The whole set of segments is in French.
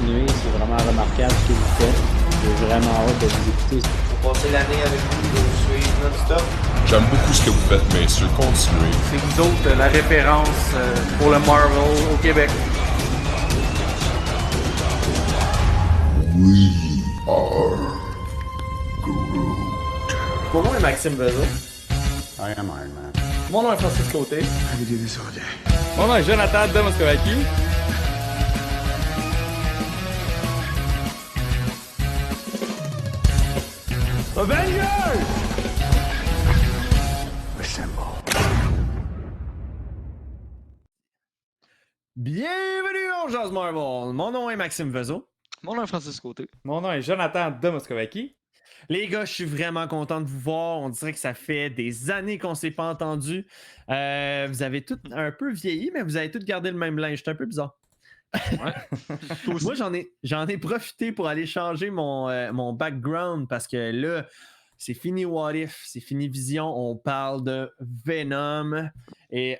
continuer. C'est vraiment remarquable ce que vous faites. J'ai vraiment hâte de vous écouter. On va passer l'année avec vous, de vous suivre non-stop. J'aime beaucoup ce que vous faites, messieurs. Continuez. C'est vous autres la référence pour le Marvel au Québec. We are Groot. Mon nom est Maxime Vezot. I am Iron Man. Mon nom est Francis Côté. I could do this all day. Mon nom est Jonathan de Moscovaki. Avengers! Assemble. Bienvenue au Jazz Marvel. Mon nom est Maxime Vezot. Mon nom est Francis Côté. Mon nom est Jonathan de Moscovaki. Les gars, je suis vraiment content de vous voir. On dirait que ça fait des années qu'on ne s'est pas entendu. Vous avez tous un peu vieilli, mais vous avez tous gardé le même linge. C'est un peu bizarre. Moi, j'en ai profité pour aller changer mon background parce que là, c'est fini What If, c'est fini Vision. On parle de Venom. Et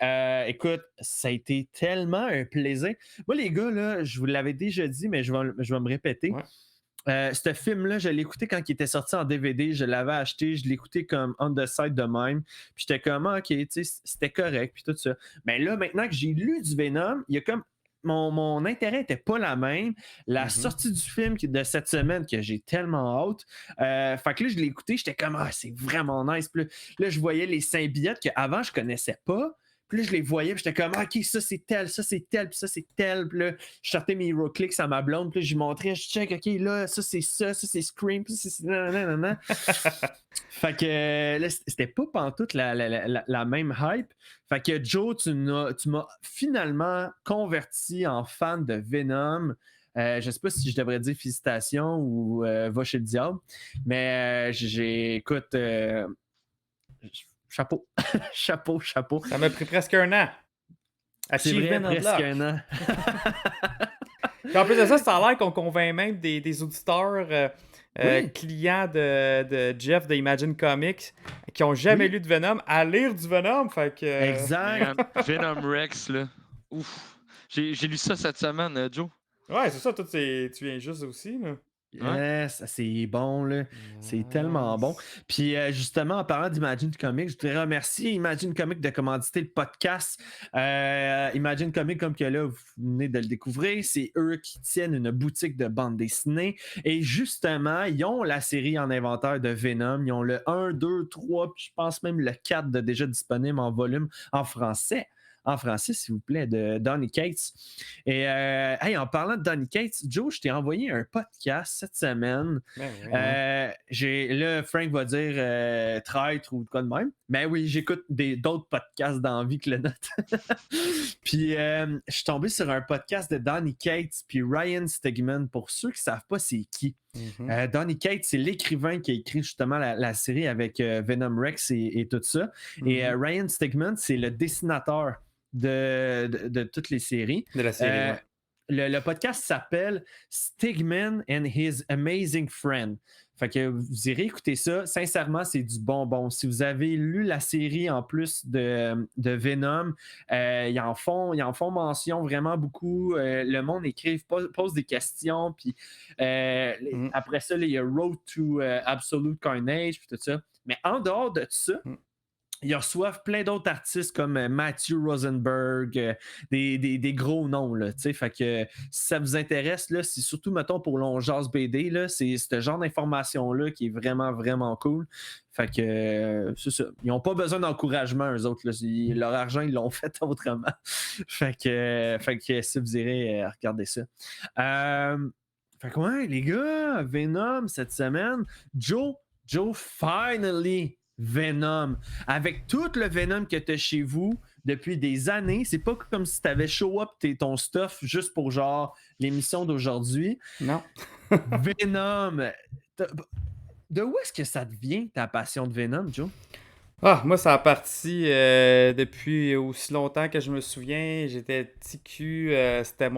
écoute, ça a été tellement un plaisir. Moi, les gars, là, je vous l'avais déjà dit, mais je vais me répéter. Ouais. Ce film-là, je l'ai écouté quand il était sorti en DVD. Je l'avais acheté, je l'ai écouté comme on the side de même. Puis j'étais comme, OK, tu sais, c'était correct, puis tout ça. Mais là, maintenant que j'ai lu du Venom, il y a comme. Mon intérêt n'était pas la même. La sortie du film de cette semaine, que j'ai tellement hâte. Fait que là, je l'ai écouté, j'étais comme, c'est vraiment nice. Puis là, je voyais les symbiotes qu'avant, je connaissais pas. Puis là, je les voyais, puis j'étais comme, OK, ça c'est tel, puis ça c'est tel. Puis là, je sortais mes HeroClix à ma blonde, puis là, je lui montrais, je check, OK, là, ça c'est Scream, puis ça c'est nanana. Fait que là, c'était pas pantoute la même hype. Fait que Joe, tu m'as finalement converti en fan de Venom. Je sais pas si je devrais dire félicitations ou va chez le diable, mais écoute, chapeau. chapeau. Ça m'a pris presque un an. C'est vrai, Achievement presque unlocked. un an. Puis en plus de ça, ça a l'air qu'on convainc même des auditeurs Oui. clients de Jeff de Imagine Comics qui ont jamais Oui. lu de Venom à lire du Venom. Fait que, Exact. Venom Rex, là. Ouf. J'ai lu ça cette semaine, Joe. Ouais, c'est ça, toi, tu viens juste aussi. Là. Yes, c'est bon, là. C'est tellement bon. Puis justement, en parlant d'Imagine Comics, je voudrais remercier Imagine Comics de commanditer le podcast. Imagine Comics, comme que là, vous venez de le découvrir, c'est eux qui tiennent une boutique de bande dessinée. Et justement, ils ont la série en inventaire de Venom. Ils ont le 1, 2, 3, puis je pense même le 4 de déjà disponible en volume en français. En français, s'il vous plaît, de Donny Cates. Et hey, en parlant de Donny Cates, Joe, je t'ai envoyé un podcast cette semaine. Là, Frank va dire traître ou quoi de même. Mais oui, j'écoute d'autres podcasts dans la vie que le nôtre. Puis, je suis tombé sur un podcast de Donny Cates puis Ryan Stegman. Pour ceux qui ne savent pas, c'est qui? Donny Cates, c'est l'écrivain qui a écrit justement la série avec Venom Rex et tout ça. Et Ryan Stegman, c'est le dessinateur de toutes les séries. De la série, ouais. Le podcast s'appelle Stegman and His Amazing Friend. Fait que vous irez écouter ça. Sincèrement, c'est du bonbon. Si vous avez lu la série en plus de Venom, ils en font mention vraiment beaucoup. Le monde écrive, pose des questions. Puis après ça, il y a Road to Absolute Carnage, puis tout ça. Mais en dehors de ça, ils reçoivent plein d'autres artistes comme Matthew Rosenberg, des gros noms. Là, fait que si ça vous intéresse, là, c'est surtout, mettons, pour l'Onjaz BD, là, c'est ce genre d'information-là qui est vraiment, vraiment cool. Fait que c'est ça. Ils n'ont pas besoin d'encouragement, eux autres. Là. Leur argent, ils l'ont fait autrement. fait que si vous irez regarder ça. Fait que ouais, les gars, Venom cette semaine. Joe, finally! Venom. Avec tout le Venom que tu as chez vous depuis des années, c'est pas comme si tu avais show up ton stuff juste pour genre l'émission d'aujourd'hui. Non. Venom. De où est-ce que ça devient ta passion de Venom, Joe? Moi, ça a parti depuis aussi longtemps que je me souviens. J'étais petit cul. C'était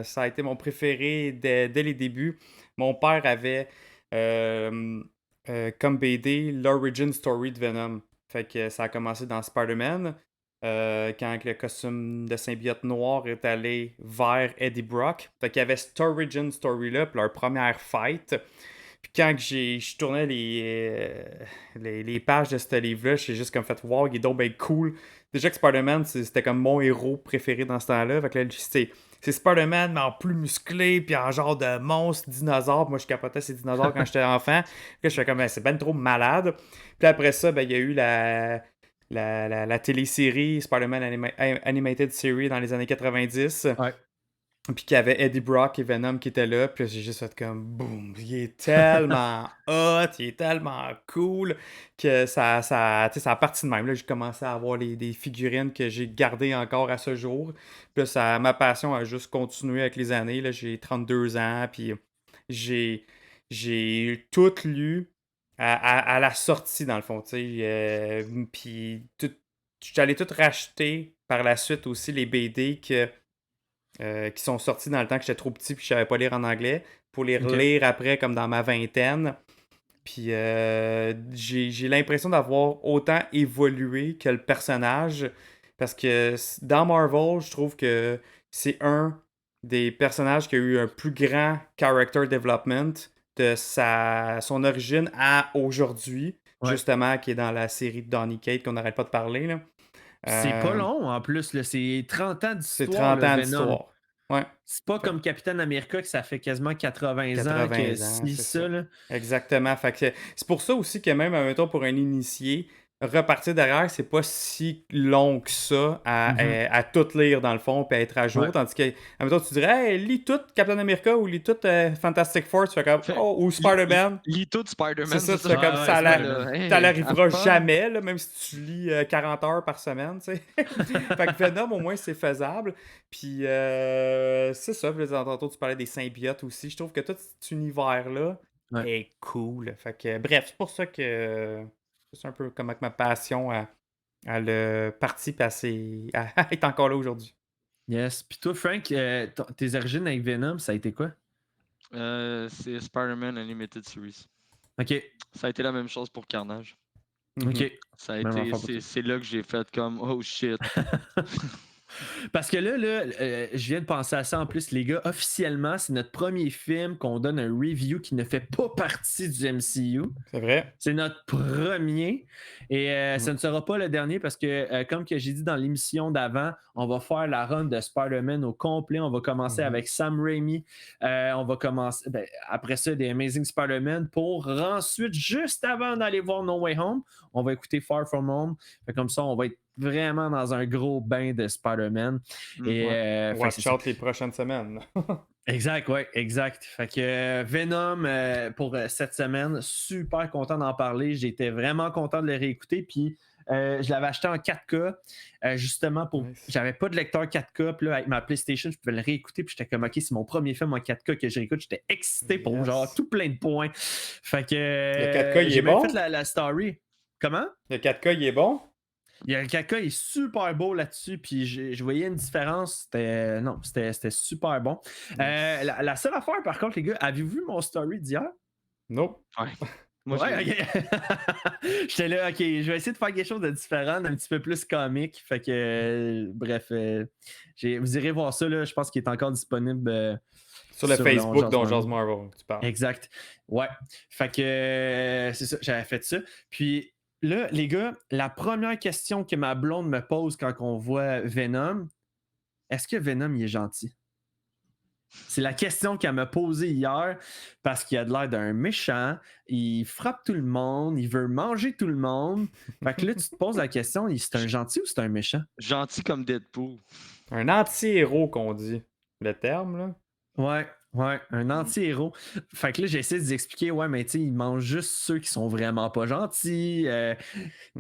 ça a été mon préféré dès les débuts. Mon père avait comme BD l'origin story de Venom. Fait que ça a commencé dans Spider-Man. quand le costume de symbiote noir est allé vers Eddie Brock. Fait qu'il y avait cette origin story-là, puis leur première fight. Puis quand que je tournais les pages de ce livre-là, j'ai juste comme fait « Wow, il est donc bien cool ». Déjà que Spider-Man, c'était comme mon héros préféré dans ce temps-là. Fait que là, c'est Spider-Man, mais en plus musclé, puis en genre de monstre dinosaure. Moi, je capotais ces dinosaures quand j'étais enfant. Puis là, je fais comme, c'est ben trop malade. Puis après ça, ben, il y a eu la télésérie Spider-Man Animated Series dans les années 90. Ouais. Puis qu'il y avait Eddie Brock et Venom qui étaient là. Puis là, j'ai juste fait comme boum. Il est tellement hot, il est tellement cool que ça a parti de même. Là, j'ai commencé à avoir des figurines que j'ai gardées encore à ce jour. Puis là, ma passion a juste continué avec les années. Là, j'ai 32 ans. Puis j'ai tout lu à la sortie, dans le fond. Puis je suis allé tout racheter par la suite aussi les BD qui sont sortis dans le temps que j'étais trop petit puis je savais pas lire en anglais, pour les relire après comme dans ma vingtaine. Puis j'ai l'impression d'avoir autant évolué que le personnage, parce que dans Marvel, je trouve que c'est un des personnages qui a eu un plus grand character development de son origine à aujourd'hui, justement, qui est dans la série de Donny Cates qu'on n'arrête pas de parler, là. C'est pas long en plus, là. C'est 30 ans d'histoire. C'est 30 ans Venom. d'histoire. Ouais. C'est pas comme Captain America que ça fait quasiment 80 ans que c'est ça. Là. Exactement. Fait que c'est pour ça aussi que même, admettons, pour un initié, repartir derrière, c'est pas si long que ça à tout lire dans le fond et à être à jour. Ouais. Tandis que, admettons, tu dirais, hey, lis tout Captain America ou lis tout Fantastic Four, tu fais comme, ou Spider-Man. Lis tout Spider-Man. C'est ça, tu fais comme ça, ça l'arrivera jamais, là, même si tu lis 40 heures par semaine, tu sais. Fait que Venom, au moins, c'est faisable. Puis, c'est ça. Puis, tantôt, tu parlais des symbiotes aussi. Je trouve que tout cet univers-là est cool. Fait que, bref, c'est pour ça que c'est un peu comme avec ma passion à le parti passer à être encore là aujourd'hui. Yes. Puis toi, Frank, tes origines avec Venom, ça a été quoi? C'est Spider-Man Animated Series. OK. Ça a été la même chose pour Carnage. OK. Ça a été, c'est là que j'ai fait comme oh shit. Parce que là, je viens de penser à ça en plus, les gars. Officiellement, c'est notre premier film qu'on donne un review qui ne fait pas partie du MCU. C'est vrai. C'est notre premier. Et ça ne sera pas le dernier parce que, comme que j'ai dit dans l'émission d'avant, on va faire la run de Spider-Man au complet. On va commencer avec Sam Raimi. On va commencer après ça des Amazing Spider-Man pour ensuite, juste avant d'aller voir No Way Home, on va écouter Far From Home. Fait comme ça, on va être vraiment dans un gros bain de Spider-Man. Et watch out les prochaines semaines. Exact, ouais, exact. Fait que Venom, pour cette semaine, super content d'en parler. J'étais vraiment content de le réécouter. Puis je l'avais acheté en 4K, justement pour. Nice. J'avais pas de lecteur 4K. Puis là, avec ma PlayStation, je pouvais le réécouter. Puis j'étais comme, OK, c'est mon premier film en 4K que je réécoute. J'étais excité pour genre tout plein de points. Fait que. Le 4K, il est bon. J'ai fait la story. Comment? Le 4K, il est bon? Il y a le 4K, il est super beau là-dessus, puis je voyais une différence. C'était super bon. La seule affaire, par contre, les gars, avez-vous vu mon story d'hier? Non. Ouais. Moi, J'étais là, OK, je vais essayer de faire quelque chose de différent, d'un petit peu plus comique. Fait que, bref, vous irez voir ça, là, je pense qu'il est encore disponible. Sur le Facebook d'Onjaz Marvel, tu parles. Exact. Ouais. Fait que, c'est ça, j'avais fait ça. Puis, là, les gars, la première question que ma blonde me pose quand on voit Venom, est-ce que Venom, il est gentil? C'est la question qu'elle m'a posée hier parce qu'il a de l'air d'un méchant, il frappe tout le monde, il veut manger tout le monde. Fait que là, tu te poses la question, c'est un gentil ou c'est un méchant? Gentil comme Deadpool. Un anti-héros qu'on dit. Le terme, là. Ouais, un anti-héros. Fait que là, j'essaie de vous expliquer, mais tu sais, il mange juste ceux qui sont vraiment pas gentils.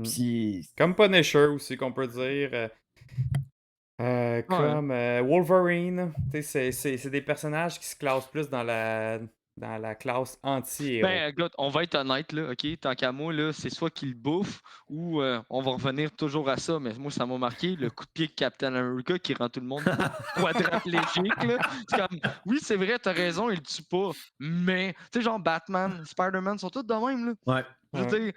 Puis... Comme Punisher aussi, qu'on peut dire. Comme Wolverine. C'est des personnages qui se classent plus dans la classe anti-héros. Ben, écoute, on va être honnête, là, OK? Tant qu'à moi, là, c'est soit qu'il bouffe ou on va revenir toujours à ça. Mais moi, ça m'a marqué, le coup de pied de Captain America qui rend tout le monde quadraplégique, là. C'est comme, oui, c'est vrai, t'as raison, il le tue pas. Mais, tu sais, genre Batman, Spider-Man sont tous de même, là. Ouais. Je veux dire,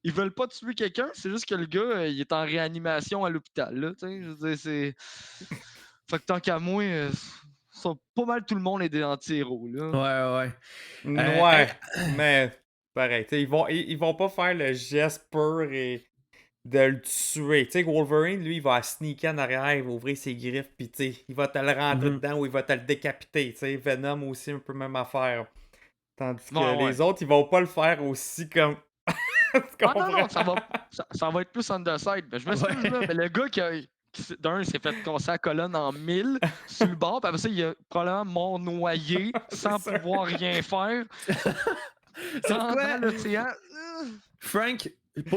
ils veulent pas tuer quelqu'un, c'est juste que le gars, il est en réanimation à l'hôpital, là, tu sais, je veux dire, c'est... Fait que tant qu'à moi, pas mal tout le monde est des anti-héros, là. Ouais. Ouais, mais pareil, tu sais, ils vont pas faire le geste pur et de le tuer. Tu sais, Wolverine, lui, il va sneaker en arrière, il va ouvrir ses griffes, puis tu sais, il va te le rentrer dedans ou il va te le décapiter. Tu sais, Venom aussi, un peu même affaire. Tandis que Ouais. les autres, ils vont pas le faire aussi comme. Tu Ah comprends? non, ça va être plus on the side. Ben, je m'excuse, là, mais le gars d'un, il s'est fait casser la colonne en 1000 sur le bord, puis après ça, il a probablement mort noyé sans pouvoir rien faire. Dans l'océan. Frank,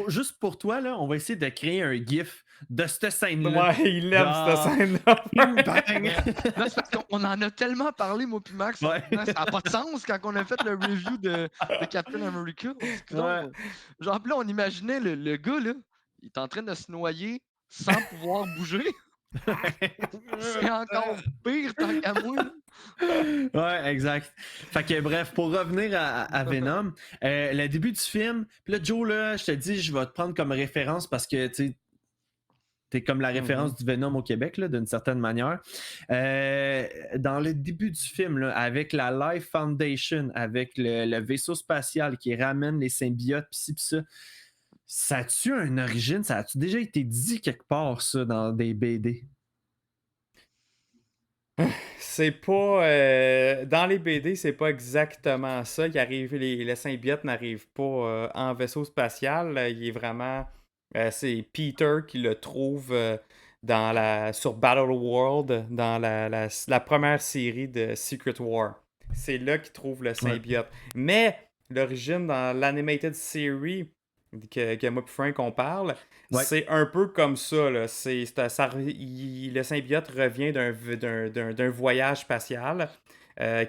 juste pour toi, là, on va essayer de créer un GIF de cette scène-là. Ouais, il aime Genre, cette scène-là. Bang! Là, c'est parce qu'on en a tellement parlé, moi puis Max. Ouais. Ça n'a pas de sens quand on a fait le review de Captain America. Genre, là, on imaginait le gars, là, il est en train de se noyer sans pouvoir bouger. C'est encore pire tant qu'à moi. Ouais, exact. Fait que bref, pour revenir à Venom, le début du film, puis là, Joe, là, je te dis, je vais te prendre comme référence parce que tu t'es comme la référence du Venom au Québec, là, d'une certaine manière. Dans le début du film, là, avec la Life Foundation, avec le vaisseau spatial qui ramène les symbiotes, pis ci, pis ça, ça a-tu une origine? Ça a-tu déjà été dit quelque part, ça, dans des BD? C'est pas. Dans les BD, c'est pas exactement ça. Les symbiotes n'arrivent pas en vaisseau spatial. Il est vraiment. C'est Peter qui le trouve sur Battle World, dans la première série de Secret War. C'est là qu'il trouve le symbiote. Mais l'origine dans l'animated series que moi et Frank on parle, c'est un peu comme ça. Là. Le symbiote revient d'un voyage spatial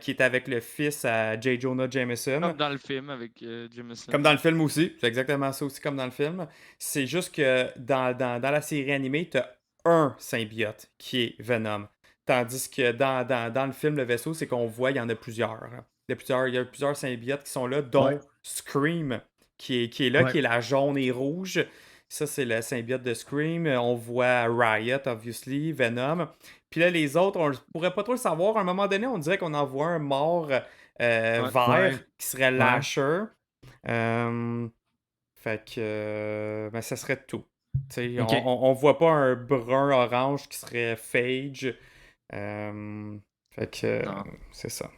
qui est avec le fils à J. Jonah Jameson. Comme dans le film avec Jameson. Comme dans le film aussi. C'est exactement ça aussi comme dans le film. C'est juste que dans la série animée, tu as un symbiote qui est Venom. Tandis que dans le film, le vaisseau, c'est qu'on voit, il y en a plusieurs. Il y a plusieurs symbiotes qui sont là, dont Scream, qui est là, qui est la jaune et rouge. Ça, c'est le symbiote de Scream. On voit Riot, obviously, Venom. Puis là, les autres, on ne pourrait pas trop le savoir. À un moment donné, on dirait qu'on en voit un mort vert qui serait Lasher. Fait que ben, ça serait tout. On voit pas un brun-orange qui serait Phage. Fait que c'est ça.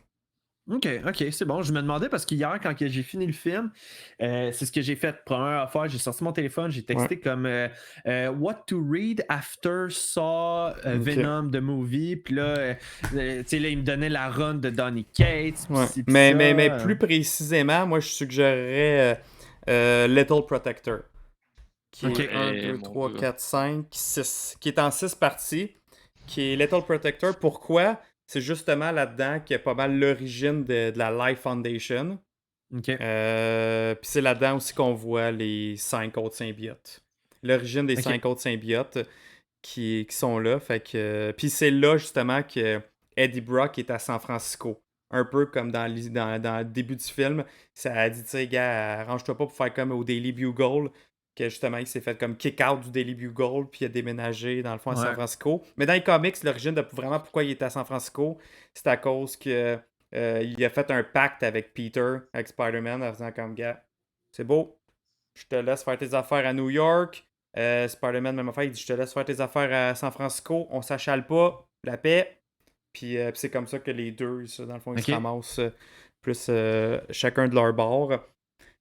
OK, c'est bon. Je me demandais parce qu'hier, quand j'ai fini le film, c'est ce que j'ai fait. Première affaire, j'ai sorti mon téléphone, j'ai texté comme What to read after saw Venom the movie. Puis là, là, il me donnait la run de Donny Cates. Mais plus précisément, moi, je suggérerais Little Protector. Qui est 1, 2, 3, 4, 5, 6. Qui est en 6 parties. Qui est Little Protector. Pourquoi? C'est justement là-dedans qu'il y a pas mal l'origine de la Life Foundation. Puis c'est là-dedans aussi qu'on voit les 5 autres symbiotes. L'origine des 5 autres symbiotes qui sont là. Fait que, puis c'est là justement que Eddie Brock est à San Francisco. Un peu comme dans le début du film. Ça a dit, tu sais, gars, arrange-toi pas pour faire comme au Daily Bugle. Que justement, il s'est fait comme kick-out du Daily Bugle, puis il a déménagé dans le fond à San Francisco. Mais dans les comics, l'origine de vraiment pourquoi il était à San Francisco, c'est à cause que il a fait un pacte avec Peter, avec Spider-Man, en faisant comme gars, c'est beau, je te laisse faire tes affaires à New York. Spider-Man, même affaire, il dit je te laisse faire tes affaires à San Francisco, on s'achale pas, la paix. Puis c'est comme ça que les deux, dans le fond, ils se ramassent plus chacun de leur bord.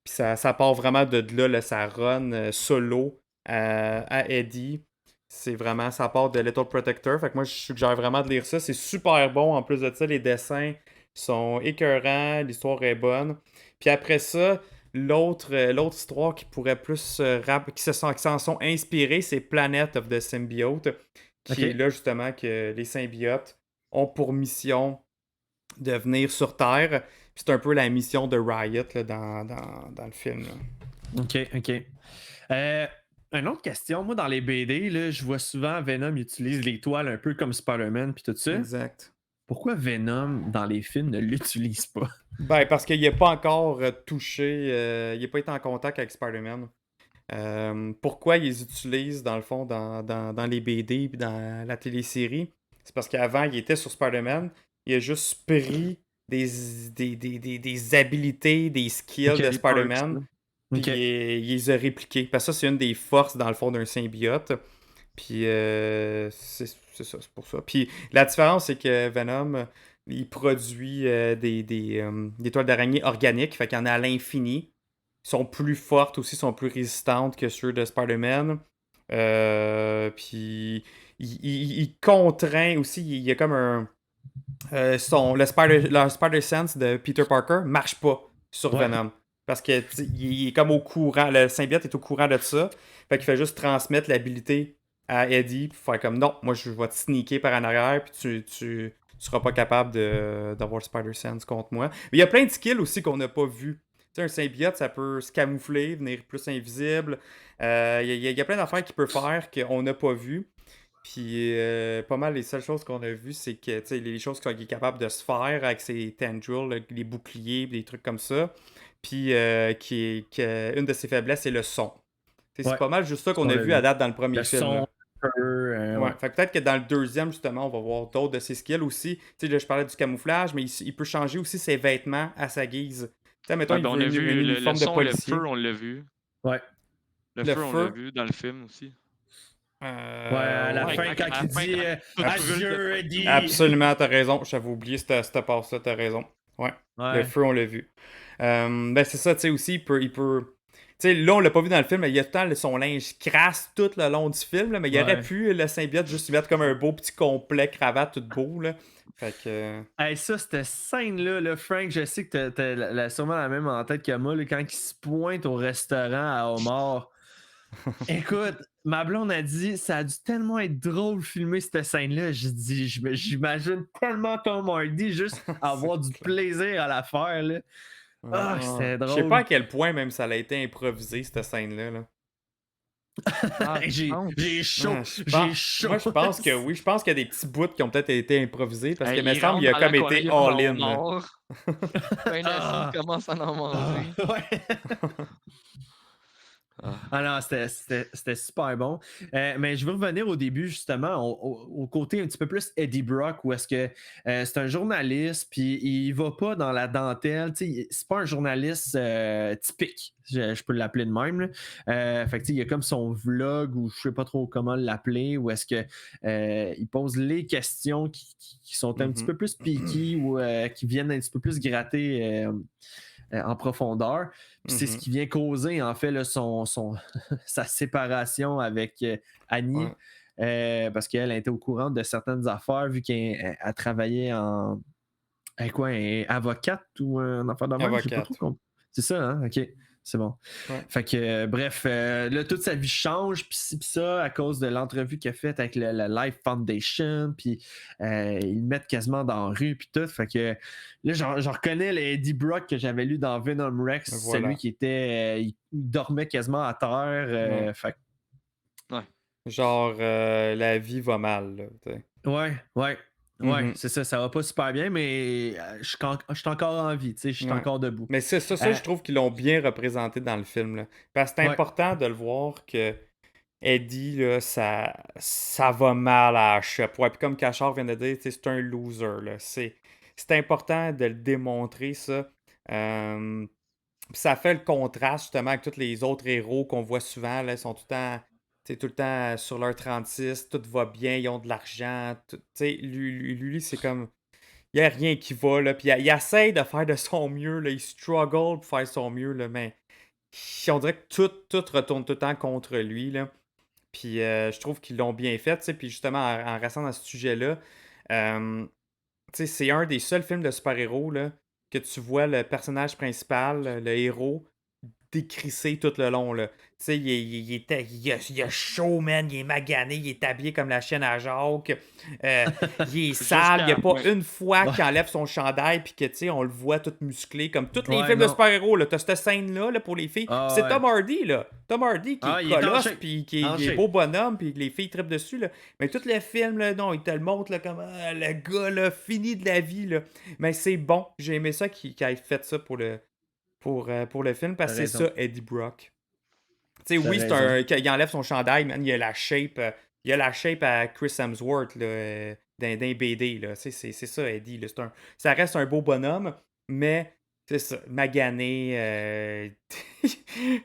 Puis ça part vraiment de là, ça run solo à Eddie. C'est vraiment, ça part de Little Protector. Fait que moi, je suggère vraiment de lire ça. C'est super bon. En plus de ça, les dessins sont écœurants. L'histoire est bonne. Puis après ça, l'autre histoire qui pourrait plus qui s'en sont inspirés, c'est Planet of the Symbiote. Qui est là, justement, que les symbiotes ont pour mission de venir sur Terre. C'est un peu la mission de Riot là, dans le film. Là. OK. Une autre question. Moi, dans les BD, là, je vois souvent Venom utilise les toiles un peu comme Spider-Man puis tout ça. Exact. Pourquoi Venom, dans les films, ne l'utilise pas? Ben, parce qu'il n'est pas encore touché, il n'a pas été en contact avec Spider-Man. Pourquoi ils les utilisent, dans le fond, dans les BD et dans la télésérie? C'est parce qu'avant, il était sur Spider-Man. Il a juste pris des habilités, des skills Ok, de les perks, là. Spider-Man, puis Ok. il les a répliqués. Parce que ça, c'est une des forces, dans le fond, d'un symbiote. Puis c'est ça, c'est pour ça. Puis la différence, c'est que Venom, il produit des toiles d'araignée organiques, fait qu'il y en a à l'infini. Sont plus fortes aussi, sont plus résistantes que ceux de Spider-Man. Puis il contraint aussi, il y a comme un. Le Spider-Sense de Peter Parker marche pas sur Ouais. Venom. Parce que il est comme au courant, le symbiote est au courant de ça. Fait qu'il fait juste transmettre l'habilité à Eddie, puis faire comme non, moi je vais te sneaker par en arrière, puis tu seras pas capable d'avoir le Spider-Sense contre moi. Mais il y a plein de skills aussi qu'on n'a pas vu. Tu sais, un symbiote, ça peut se camoufler, venir plus invisible. Il y a plein d'affaires qu'il peut faire qu'on n'a pas vu. Puis pas mal les seules choses qu'on a vues, c'est que tu sais, les choses qu'il est capable de se faire avec ses tendrils, les boucliers, des trucs comme ça. Puis une de ses faiblesses, c'est le son. Tu sais, Ouais. c'est pas mal juste ça qu'on On a l'a vu vu. à date dans le premier Le film. son, Là. ouais. Ouais. Fait que peut-être que dans le deuxième, justement, on va voir d'autres de ses skills aussi. Tu sais, là, je parlais du camouflage, mais il peut changer aussi ses vêtements à sa guise. Tu sais, mettons, Ouais, il ben, on veut a un vu le uniforme de son et le policier. feu, on l'a vu. Ouais. Le Le feu, on l'a feu. vu dans le film aussi. Ouais, à la Ouais. fin, quand à il la fin, dit tout brûle de Adieu, partout. Eddie. Absolument, t'as raison. J'avais oublié cette part-là, t'as raison. Ouais. Le Ouais. feu, on l'a vu. Ben, c'est ça, tu sais, aussi, il peut. Tu sais, là, on l'a pas vu dans le film, mais il y a tout le temps son linge crasse tout le long du film, là, mais il aurait Ouais. pu, le symbiote, juste lui mettre comme un beau petit complet cravate tout beau, là. Fait que. Hey, ça, cette scène-là, là, Frank, je sais que t'as sûrement la même en tête que moi, là, quand il se pointe au restaurant à Omar. Écoute, ma blonde a dit, ça a dû tellement être drôle filmer cette scène-là. Je dis, j'imagine tellement Tom Hardy juste avoir du plaisir à la faire, là. Ah, c'était Je sais pas à drôle. quel point même ça a été improvisé, cette scène-là. Là. Ah, J'ai chaud, Je j'ai pense- chaud. Moi, je pense que oui. Je pense qu'il y a des petits bouts qui ont peut-être été improvisés parce hey, que, me il semble, il a rentre dans comme été l'aquarium à all-in. Là. Omar. Ben, la Ah. scène commence à en manger. Ouais. Ah. Ah non, c'était super bon. Mais je veux revenir au début, justement, au côté un petit peu plus Eddie Brock, où est-ce que c'est un journaliste, puis il va pas dans la dentelle. C'est pas un journaliste typique, je peux l'appeler de même. Là. Fait que, il y a comme son vlog, ou je sais pas trop comment l'appeler, où est-ce que il pose les questions qui sont un petit peu plus piquées ou qui viennent un petit peu plus gratter en profondeur. Puis c'est ce qui vient causer, en fait, là, sa séparation avec Annie. Ouais. Parce qu'elle était au courant de certaines affaires, vu qu'elle travaillait en. Quoi, avocate ou un affaire de même? J'ai pas Avocate. trop compris. C'est ça, hein? OK. C'est bon. Ouais. Fait que, bref, là, toute sa vie change, puis ça, à cause de l'entrevue qu'il a faite avec le Life Foundation, puis ils le mettent quasiment dans la rue, puis tout. Fait que là, j'en reconnais le Eddie Brock que j'avais lu dans Venom Rex, Voilà. celui qui était. Il dormait quasiment à terre. Fait Genre, la vie va mal. Là, t'sais. ouais. Ouais, c'est ça va pas super bien, mais je suis encore en vie, tu sais, je suis encore debout. Mais c'est ça, je trouve qu'ils l'ont bien représenté dans le film. Là. Parce que c'est important de le voir que Eddie, là, ça va mal à la shop. Ouais, puis comme Cachard vient de dire, c'est un loser. Là. C'est important de le démontrer, ça. Puis ça fait le contraste, justement, avec tous les autres héros qu'on voit souvent. Là, ils sont tout le temps sur leur 36, tout va bien, ils ont de l'argent. Lui c'est comme... Il n'y a rien qui va, là. Puis il essaie de faire de son mieux, là. Il struggle pour faire son mieux, là. Mais on dirait que tout retourne tout le temps contre lui, là. Puis je trouve qu'ils l'ont bien fait, tu sais. Puis justement, en restant dans ce sujet-là, tu sais, c'est un des seuls films de super-héros, là, que tu vois le personnage principal, le héros, décrissé tout le long, là. Tu sais, il a chaud, man, il est magané, il est habillé comme la chienne à Jacques, il est sale, il n'y a pas une fois qu'il enlève son chandail puis que, tu sais, on le voit tout musclé, comme tous les films de super-héros, là. T'as cette scène-là, là, pour les filles. Puis c'est Tom Hardy, là. Tom Hardy qui est colosse, puis qui est beau bonhomme, puis les filles trippent dessus, là. Mais tous les films, là, non, ils te le montrent, là, comme le gars, là, fini de la vie, là. Mais c'est bon. J'ai aimé ça qu'il ait fait ça pour le film, parce que c'est ça, Eddie Brock. Tu sais, T'as oui, c'est raison. il enlève son chandail, man, il a la shape à Chris Hemsworth là, d'un BD. Là. C'est ça, Eddie. Là. Ça reste un beau bonhomme, mais c'est ça, magané.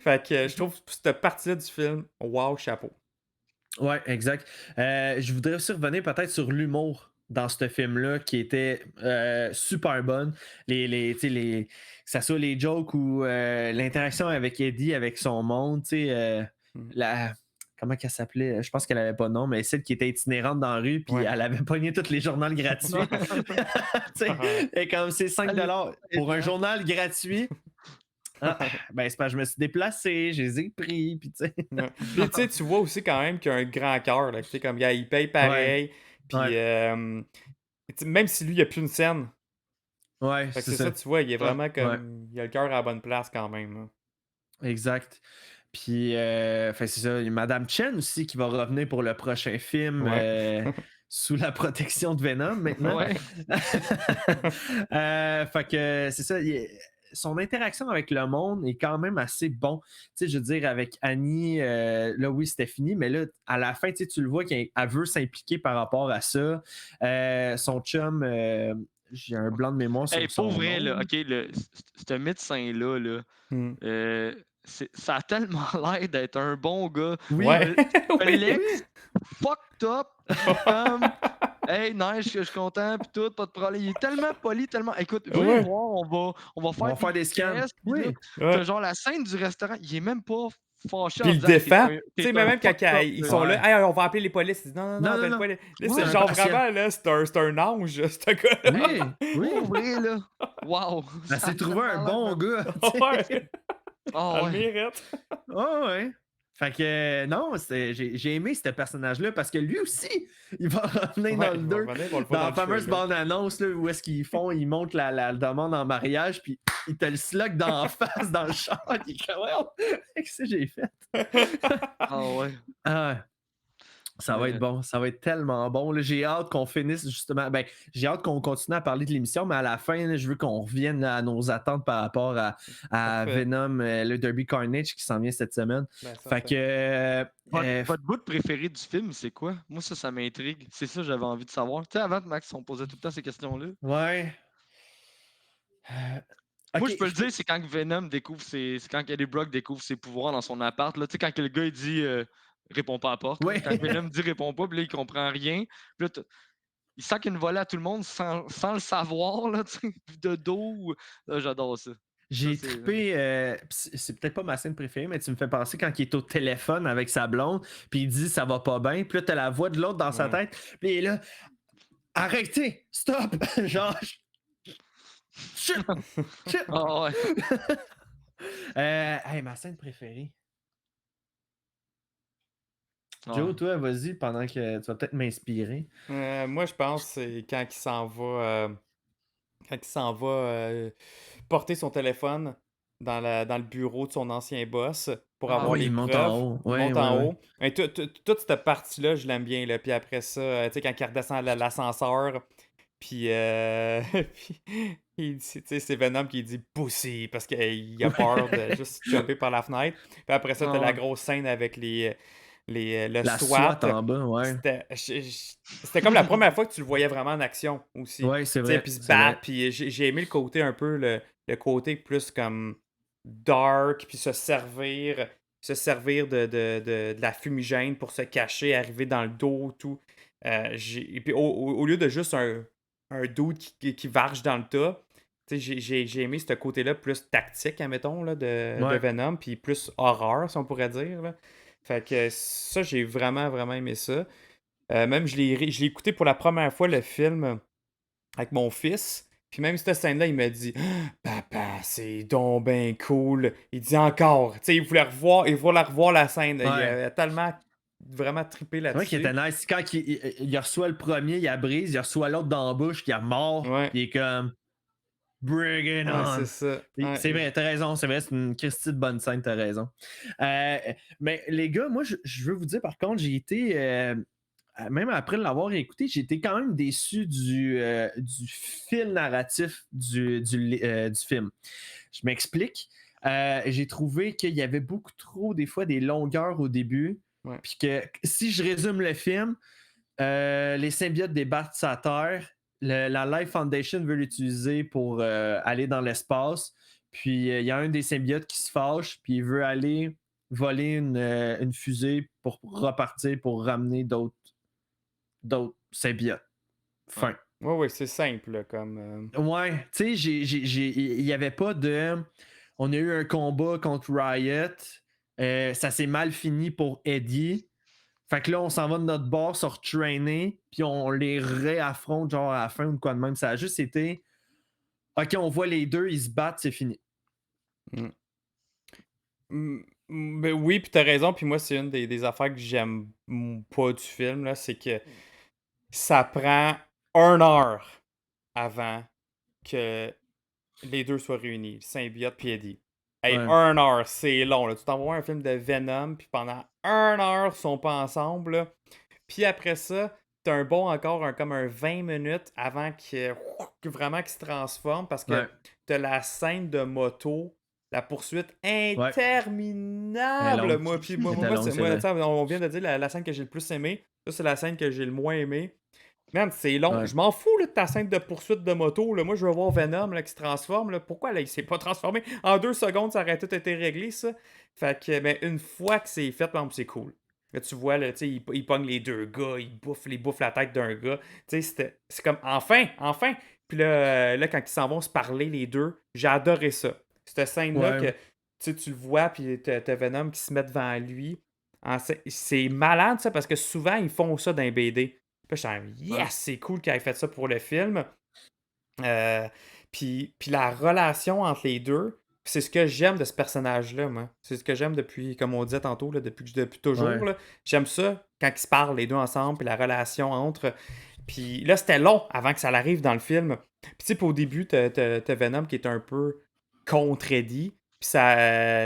Fait que je trouve cette partie-là du film, wow, chapeau. Ouais, exact. Je voudrais aussi revenir peut-être sur l'humour dans ce film-là qui était super bonne. Tu sais, que ça soit les jokes ou l'interaction avec Eddie, avec son monde, tu sais, Mm. comment qu'elle s'appelait? Je pense qu'elle avait pas de nom, mais celle qui était itinérante dans la rue, puis Ouais. elle avait pogné tous les journaux gratuits. Tu sais, et comme c'est 5$ pour un journal gratuit. Ah, ben, c'est parce que je me suis déplacé, je les ai pris, puis tu sais. Ouais. Puis tu sais, tu vois aussi quand même qu'il a un grand cœur. Là, tu sais, comme gars, il paye Ouais, pareil. Puis ouais, tu sais, même si lui, il n'y a plus une scène. ouais, Fait que c'est c'est ça, ça. tu vois, il est vraiment Ouais, comme. Il a le cœur à la bonne place quand même. Là. exact. Puis, fait, c'est ça. Il y a Madame Chen aussi qui va revenir pour le prochain film Ouais. sous la protection de Venom maintenant. Ouais. Fait que c'est ça. Son interaction avec le monde est quand même assez bon. Tu sais, je veux dire, avec Annie, là, oui, c'était fini, mais là, à la fin, tu le vois qu'elle veut s'impliquer par rapport à ça. Son chum, j'ai un blanc de mémoire sur Hey, son pour vrai, nom. là, OK, ce médecin-là, là, Hmm. ça a tellement l'air d'être un bon gars. Oui, Ouais. Oui. Alex, fucked up. Comme, hey, nice, je suis content, pis tout, pas de problème. Il est tellement poli, tellement. Écoute, viens Ouais. voir, on va On va faire des scans. tests, pis Oui. là, Ouais. t'as genre la scène du restaurant, il est même pas fâché Puis en il disant, hey, défend. Tu t'es sais, un même quand fucked up, ils là. sont Ouais. là, hey, on va appeler les polices. Ils disent non, Non, appelle non, pas non. les. Là, Ouais, c'est un genre patient. vraiment, là, c'est un ange, ce gars-là. Hey, Oui, pour vrai, là. Wow. Elle s'est trouvé un bon gars. tu sais. Ouais. Ah Elle ouais. mérite. Ah ouais. Fait que non, j'ai aimé ce personnage-là parce que lui aussi, il va revenir Ouais, dans le il va 2. revenir, on le voit Dans la le fameuse trailer. bande-annonce là, où est-ce qu'ils font, ils montrent la demande en mariage, puis ils te le slug dans la face dans le char. Il est comme, ouais, qu'est-ce que j'ai fait? Ah ouais. Ah, ça va être Mais- bon, ça va être tellement bon. Là, j'ai hâte qu'on finisse justement. Ben, j'ai hâte qu'on continue à parler de l'émission, mais à la fin, là, je veux qu'on revienne là, à nos attentes par rapport à Parfait. Venom, le Derby Carnage qui s'en vient cette semaine. Ben, ça Fait que. Votre bout préféré du film, c'est quoi? Moi, ça m'intrigue. C'est ça que j'avais envie de savoir. Tu sais, avant, Max, on posait tout le temps ces questions-là. Ouais. Moi, Ok, je peux le dire, c'est quand que Venom découvre c'est quand Eddie Brock découvre ses pouvoirs dans son appart. Là. Tu sais, quand que le gars, il dit réponds pas à la porte. Là. Ouais. Quand Venom dit réponds pas, puis là, il comprend rien. Puis là, il sent qu'il y a une volée à tout le monde sans le savoir, là, tu sais, de dos. Là, j'adore ça. J'ai Ça, c'est- trippé, c'est peut-être pas ma scène préférée, mais tu me fais penser quand il est au téléphone avec sa blonde, puis il dit ça va pas bien, puis là t'as la voix de l'autre dans sa Ouais. tête, puis il est là, arrêtez, stop, genre, shit, shit. Ah ouais. Hey, ma scène préférée. Joe, Ouais. toi, vas-y, pendant que tu vas peut-être m'inspirer. Moi, je pense que c'est quand il s'en va. Quand il s'en va porter son téléphone dans le bureau de son ancien boss pour Ah avoir oui, les il monte preuves. en haut. Il Ouais, monte ouais, en ouais. haut. Et toute cette partie-là, je l'aime bien. Là. Puis après ça, tu sais, quand il redescend l'ascenseur, puis, puis il dit, tu sais, c'est Venom qui dit « Pussy » parce qu'il a peur de juste jumper par la fenêtre. Puis après ça, Ah t'as la ouais. grosse scène avec le La SWAT. SWAT en bas, ouais. C'était comme la première fois que tu le voyais vraiment en action aussi. Ouais, c'est Tu sais, vrai. puis se c'est vrai. battre, puis j'ai aimé le côté un peu, le côté plus comme dark, puis se servir de la fumigène pour se cacher, arriver dans le dos, tout. Et puis au lieu de juste un dude qui varge dans le tas, tu sais, j'ai aimé ce côté-là plus tactique, admettons, là, de Ouais. Venom, puis plus horreur, si on pourrait dire. Là. Fait que ça, j'ai vraiment, vraiment aimé ça. Même, je l'ai écouté pour la première fois, le film, avec mon fils. Puis même cette scène-là, il m'a dit « Papa, c'est donc ben cool. » Il dit encore. Tu sais, il voulait revoir la scène. Il Ouais. a tellement, vraiment trippé C'est vrai qu'il là-dessus. était nice. Quand il reçoit le premier, il la brise, il reçoit l'autre dans la bouche, il a mort, Ouais. il est comme Bring it Ouais, on! c'est ça. Ouais. C'est vrai, t'as raison, c'est vrai, c'est une Christie de bonne scène, t'as raison. Mais les gars, moi, je veux vous dire, par contre, j'ai été, même après l'avoir écouté, j'ai été quand même déçu du fil narratif du film. Je m'explique. J'ai trouvé qu'il y avait beaucoup trop, des fois, des longueurs au début. Ouais. Puis que si je résume le film, les symbiotes débattent sa Terre. La Life Foundation veut l'utiliser pour aller dans l'espace. Puis il y a un des symbiotes qui se fâche, puis il veut aller voler une fusée pour repartir, pour ramener d'autres symbiotes. Fin. Ouais, c'est simple, là, comme. Ouais, tu sais, il n'y avait pas de. On a eu un combat contre Riot. Ça s'est mal fini pour Eddie. Fait que là, on s'en va de notre bord, se retrainer, puis on les réaffronte, genre à la fin ou quoi de même. Ça a juste été. Ok, on voit les deux, ils se battent, c'est fini. Ben oui, puis t'as raison, puis moi, c'est une des affaires que j'aime pas du film, là, c'est que ça prend 1 heure avant que les deux soient réunis, le symbiote puis Eddie. Hey, Ouais. 1 heure, c'est long, là. Tu t'envoies un film de Venom, puis pendant 1 heure, ils sont pas ensemble, là. Puis après ça, t'as un bon encore, comme un 20 minutes avant que vraiment qu'il se transforme, parce que Ouais. t'as la scène de moto, la poursuite interminable. Elle est longue. Moi, puis Elle était longue, c'est moi, vrai. tu sais, on vient de dire la scène que j'ai le plus aimée. Ça, c'est la scène que j'ai le moins aimée. Man, c'est long. Ouais. Je m'en fous là, de ta scène de poursuite de moto. Là. Moi, je veux voir Venom là, qui se transforme. Là. Pourquoi là, il s'est pas transformé? En 2 secondes, ça aurait tout été réglé, ça. Fait que, ben, une fois que c'est fait, par exemple, c'est cool. Là, tu vois, là, il pogne les deux gars, il bouffe la tête d'un gars. C'est comme, enfin! Puis là, quand ils s'en vont se parler, les deux, j'ai adoré ça. Cette scène-là Ouais. que tu le vois, puis t'as Venom qui se met devant lui. C'est malade, ça, parce que souvent, ils font ça dans les BD. Puis je suis yes, c'est cool qu'il ait fait ça pour le film. Puis la relation entre les deux, c'est ce que j'aime de ce personnage-là, moi. C'est ce que j'aime depuis, comme on disait tantôt, là, depuis toujours. Ouais. Là. J'aime ça quand ils se parlent les deux ensemble, puis la relation entre. Puis là, c'était long avant que ça arrive dans le film. Puis tu sais, au début, t'as Venom qui est un peu contre Eddie. Puis ça,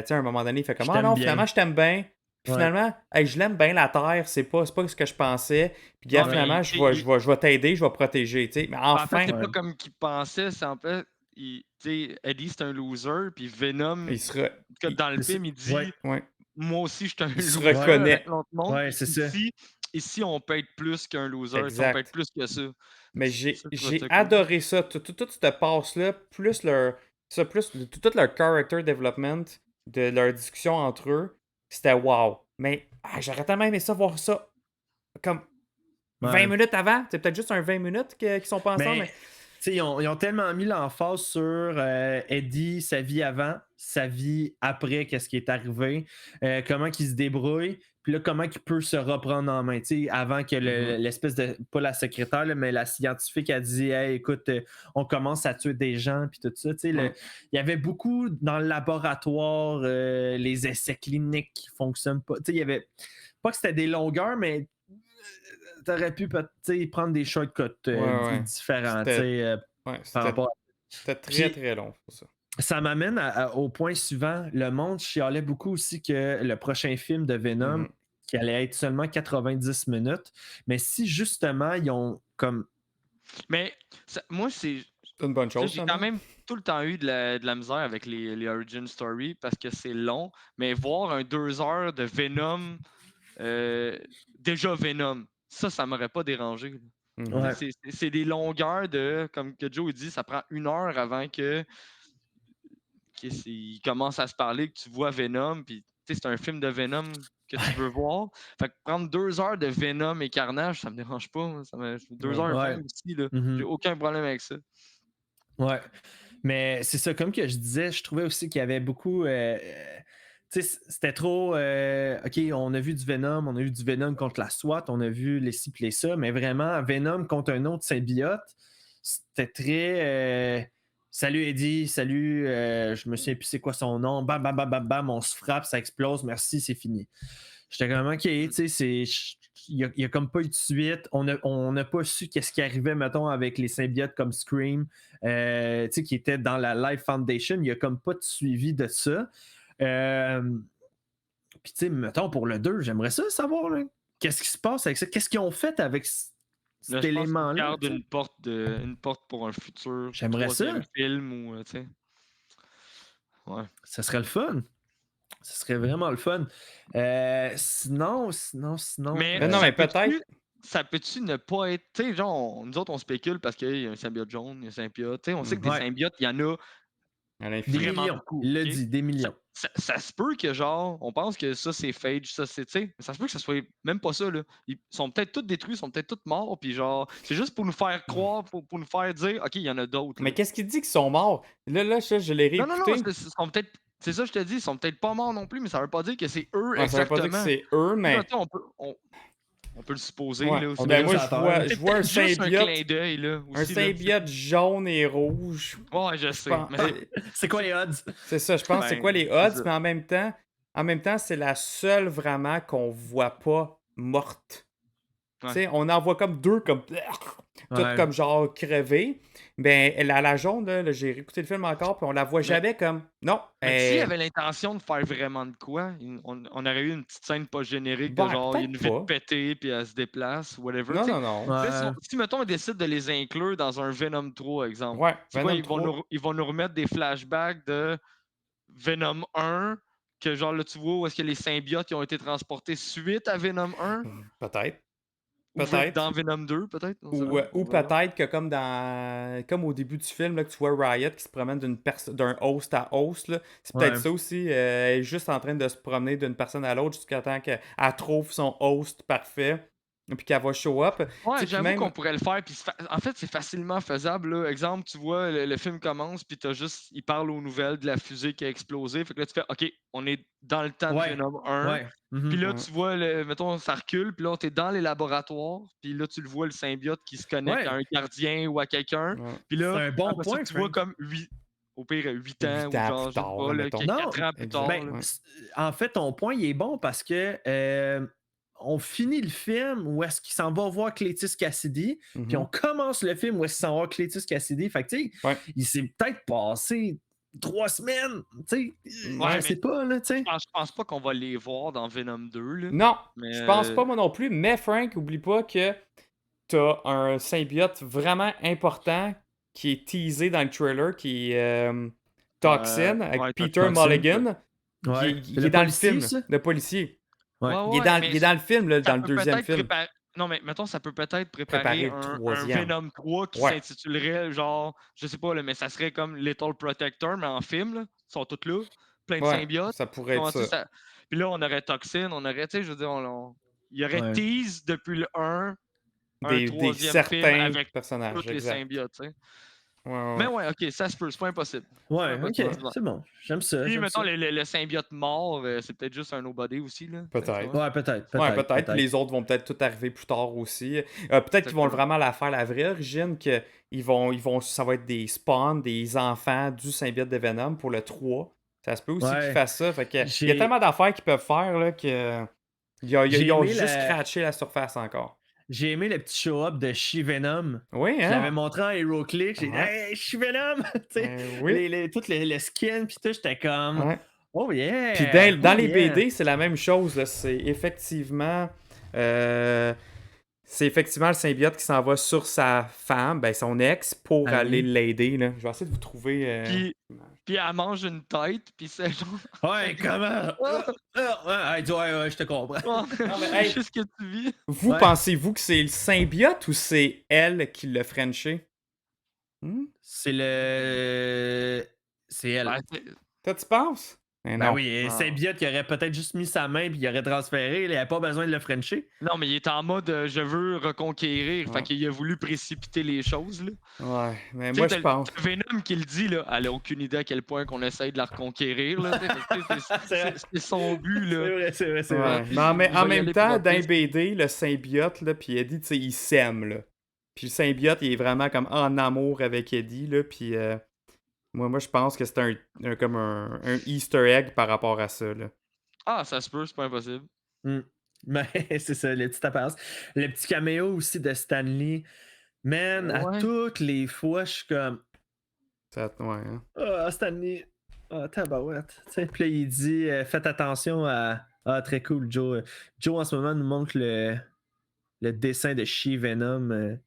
tu sais, à un moment donné, il fait comme, Je ah t'aime non, bien. finalement, je t'aime bien. Puis Ouais. finalement, hey, je l'aime bien la Terre, c'est pas ce que je pensais. Puis gars, Ouais, finalement, mais je vais t'aider, je vais protéger, tu sais. Mais en fait, enfin, c'est pas comme qu'il pensait, c'est en fait, tu sais, Eddie c'est un loser, puis Venom, il sera. comme dans le film, il dit Ouais. Ouais. moi aussi je suis un Il se loser reconnaît. avec l'autre monde. Ouais, c'est ça. Ici, on peut être plus qu'un loser, tu sais, on Exact. peut être plus que ça. Mais Ça, je trouve j'ai ça cool. adoré ça. Tout cette passe-là, plus tout leur character development, de leur discussion entre eux, c'était wow. Mais j'aurais tellement aimé ça, voir ça comme 20 Ouais. minutes avant. C'est peut-être juste un 20 minutes qu'ils sont pas ensemble. Mais, tu sais, ils ont tellement mis l'emphase sur Eddie, sa vie avant, sa vie après, qu'est-ce qui est arrivé, comment il se débrouille, puis là, comment il peut se reprendre en main. Tu sais, avant que l'espèce de, pas la secrétaire, là, mais la scientifique a dit, hey, écoute, on commence à tuer des gens, puis tout ça. Tu sais, il y avait beaucoup dans le laboratoire, les essais cliniques qui fonctionnent pas. Tu sais, il y avait, pas que c'était des longueurs, mais t'aurais pu prendre des shortcuts différents par rapport à... C'était très, très long pour ça. Ça m'amène au point suivant. Le monde chialait beaucoup aussi que le prochain film de Venom, qui allait être seulement 90 minutes, mais si justement ils ont comme... Mais moi, c'est une bonne chose. J'ai quand même tout le temps eu de la misère avec les origin story parce que c'est long, mais voir un 2 heures de Venom, déjà Venom, ça m'aurait pas dérangé. Ouais. C'est des longueurs de, comme que Joe dit, ça prend 1 heure avant que il commence à se parler, que tu vois Venom, puis c'est un film de Venom que tu veux voir. Fait que prendre 2 heures de Venom et Carnage, ça me dérange pas. 2h20 aussi, là. J'ai aucun problème avec ça. Ouais. Mais c'est ça, comme que je disais, je trouvais aussi qu'il y avait beaucoup... tu sais, c'était trop... OK, on a vu du Venom contre la SWAT, on a vu les ci et les ça, mais vraiment, Venom contre un autre symbiote, c'était très... salut Eddie, salut, je me souviens plus c'est quoi son nom, bam, bam, bam, bam, bam, on se frappe, ça explose, merci, c'est fini. J'étais comme, OK, tu sais, il n'y a comme pas eu de suite. On n'a pas su qu'est-ce qui arrivait, mettons, avec les symbiotes comme Scream, tu sais, qui étaient dans la Life Foundation. Il n'y a comme pas de suivi de ça. Puis, tu sais, mettons, pour le 2, j'aimerais ça savoir, là, qu'est-ce qui se passe avec ça? Qu'est-ce qu'ils ont fait avec cet élément-là? Garde une porte pour un futur J'aimerais ça. film ou, tu sais. Ouais. Ça serait le fun. Ça serait vraiment le fun. Sinon. Mais, Ben non, ça mais peut-être. peut-tu- Ça peut-tu ne pas être. Tu sais, genre, nous autres, on spécule parce qu'il y a un symbiote jaune, il y a un symbiote. Tu sais, on sait que des Ouais. symbiotes, il y en a À Des l'infini. vraiment millions. beaucoup. Il l'a ok? dit, des millions. Ça se peut que, genre, on pense que ça, c'est Phage, ça, c'est. Tu sais, ça se peut que ça soit même pas ça, là. Ils sont peut-être tous détruits, ils sont peut-être tous morts, puis genre, c'est juste pour nous faire croire, pour nous faire dire, OK, il y en a d'autres. Mais là. qu'est-ce qu'il dit qu'ils sont morts? Là, je l'ai Non, non, non, réécouté. sont peut-être. C'est ça, je te dis, ils sont peut-être pas morts non plus, mais ça veut pas dire que c'est eux Ouais, ça veut pas dire que exactement. c'est eux, mais. Là, tu sais, on peut le supposer, Ouais. là. aussi. Ben, moi, ça je attend. vois, C'est je vois un peut-être juste un symbiote. clin d'œil, là. Un Aussi, là. symbiote jaune et rouge. Ouais, je Je sais. pense- mais C'est quoi les odds? C'est ça, je pense. C'est Ben, quoi les c'est odds? ça. Mais en même temps, c'est la seule vraiment qu'on voit pas morte. Ouais. Tu sais, on en voit comme deux, comme toutes Ouais. comme genre crevées. Ben, la jaune, là, j'ai réécouté le film encore, puis on la voit jamais comme. Non. Mais s'il avait l'intention de faire vraiment de quoi, on aurait eu une petite scène pas générique de Ben, genre, il y a une peut-être vitre pas. pétée, puis elle se déplace, whatever. Non, tu sais. non, non. Ouais. Là, si, mettons, on décide de les inclure dans un Venom 3, exemple, Ouais, c'est quoi, Venom 3. ils vont nous remettre des flashbacks de Venom 1, que genre, là, tu vois, où est-ce que les symbiotes qui ont été transportés suite à Venom 1, Peut-être. ou Peut-être. dans Venom 2, peut-être. On sait Ou, pas, ou on verra. peut-être que comme au début du film, là, que tu vois Riot qui se promène d'un host à host, là, c'est peut-être Ouais. ça aussi. Elle est juste en train de se promener d'une personne à l'autre jusqu'à temps qu'elle trouve son host parfait. Puis qu'elle va show up. Tu Ouais, sais, puis j'avoue même. qu'on pourrait le faire. Puis en fait, c'est facilement faisable. Là. Exemple, tu vois, le film commence, puis t'as juste. Il parle aux nouvelles de la fusée qui a explosé. Fait que là, tu fais OK, on est dans le temps de Ouais. Venom 1. Ouais. Mhm. Puis là, Ouais. tu vois, mettons, ça recule, puis là, t'es dans les laboratoires, puis là, tu le vois, le symbiote qui se connecte Ouais. à un gardien ou à quelqu'un. Ouais. Puis là, C'est un bon après ça, point, tu vois Frank. comme au pire, 8 ans, 8 ou ans genre, plus je sais tard, pas, là, là, mettons. 4 ans plus Exact. tard. Ben, là. Ouais. en fait, ton point, il est bon parce que on finit le film où est-ce qu'il s'en va voir Clétus Cassidy, puis on commence le film où est-ce qu'il s'en va voir Clétus Cassidy. Fait que, tu sais, Ouais. il s'est peut-être passé 3 semaines, tu sais, Ouais, je mais sais pas, là, tu sais. Je pense pas qu'on va les voir dans Venom 2. Là. Non, Mais, je pense pas moi non plus. Mais Frank, oublie pas que t'as un symbiote vraiment important qui est teasé dans le trailer, qui est Toxin, avec ouais, Peter Toxin, Mulligan, Ouais. qui Le est dans le policier, film, ça? le policier. Ouais. Il est dans le film, là, dans le deuxième film. Non, mais mettons, ça peut peut-être Préparer préparer le un troisième. Venom 3 qui Ouais. s'intitulerait, genre, je sais pas, là, mais ça serait comme Little Protector, mais en film, là. Ils sont tous là, plein de Ouais, symbiotes. ça pourrait être Comment ça. Puis là, on aurait Toxin, on aurait, tu sais, je veux dire, il y aurait Ouais. tease depuis le 1, un Des troisième film certains avec personnages, tous les exact. symbiotes, tu sais. Ouais. Mais ouais, ok, ça se peut, c'est pas impossible. Ouais, Ouais, ok, ouais. c'est bon. J'aime ça. Puis, j'aime mettons, ça. le symbiote mort, c'est peut-être juste un nobody aussi, là. Peut-être. Ouais, peut-être. Ouais, peut-être. Puis les autres vont peut-être tout arriver plus tard aussi. Peut-être qu'ils vont vraiment la faire la vraie origine, que ça va être des spawns, des enfants du symbiote de Venom pour le 3. Ça se peut aussi Ouais. qu'ils fassent ça. Fait que, il y a J'ai- tellement d'affaires qu'ils peuvent faire là, que J'ai ils ont aimé juste la- scratché la surface encore. J'ai aimé le petit show-up de She-Venom. Oui, Je l'avais hein? montré en HeroClix. J'ai dit, Ouais. hey, She-Venom! Tu sais, Oui. tout le skin, puis tout, j'étais comme, Ouais. oh yeah! Puis dans oh les yeah. BD, c'est la même chose. Là. C'est effectivement le symbiote qui s'en va sur sa femme, ben son ex, pour Ah oui. aller l'aider. Là. Je vais essayer de vous trouver. Puis elle mange une tête, puis c'est genre. Ouais, comment? Ouais, je te comprends. mais, hey. C'est juste que tu vis. Vous, Ouais. pensez-vous que c'est le symbiote ou c'est elle qui l'a frenché? C'est le. C'est elle. Ben, Toi, tu penses? Mais Ben non. oui, et symbiote qui aurait peut-être juste mis sa main puis il aurait transféré, il n'avait pas besoin de le frencher. non, mais il est en mode je veux reconquérir. Ouais. Fait qu'il a voulu précipiter les choses. Là. Ouais, mais Tu moi, sais, je pense. t'as Venom qui le dit, là, elle a aucune idée à quel point qu'on essaye de la reconquérir. Là, tu sais, C'est vrai. c'est son but. Là. C'est vrai, c'est Ouais. vrai. Mais en Il va y même aller temps, pour dans la les BD, le symbiote, là, puis Eddie, tu sais, il s'aime, là. Puis le symbiote, il est vraiment comme en amour avec Eddie, là, puis moi, je pense que c'est comme un Easter egg par rapport à ça, là. Ah, ça se peut, c'est pas impossible. Mais c'est ça, le petit apparence. Le petit caméo aussi de Stanley. Man, à Ouais. toutes les fois, je suis comme, Ouais, hein. ah, Stanley, ah, tabarouette. Tu sais, puis là, il dit, faites attention à. Ah, très cool, Joe. Joe, en ce moment, nous montre le dessin de She-Venom.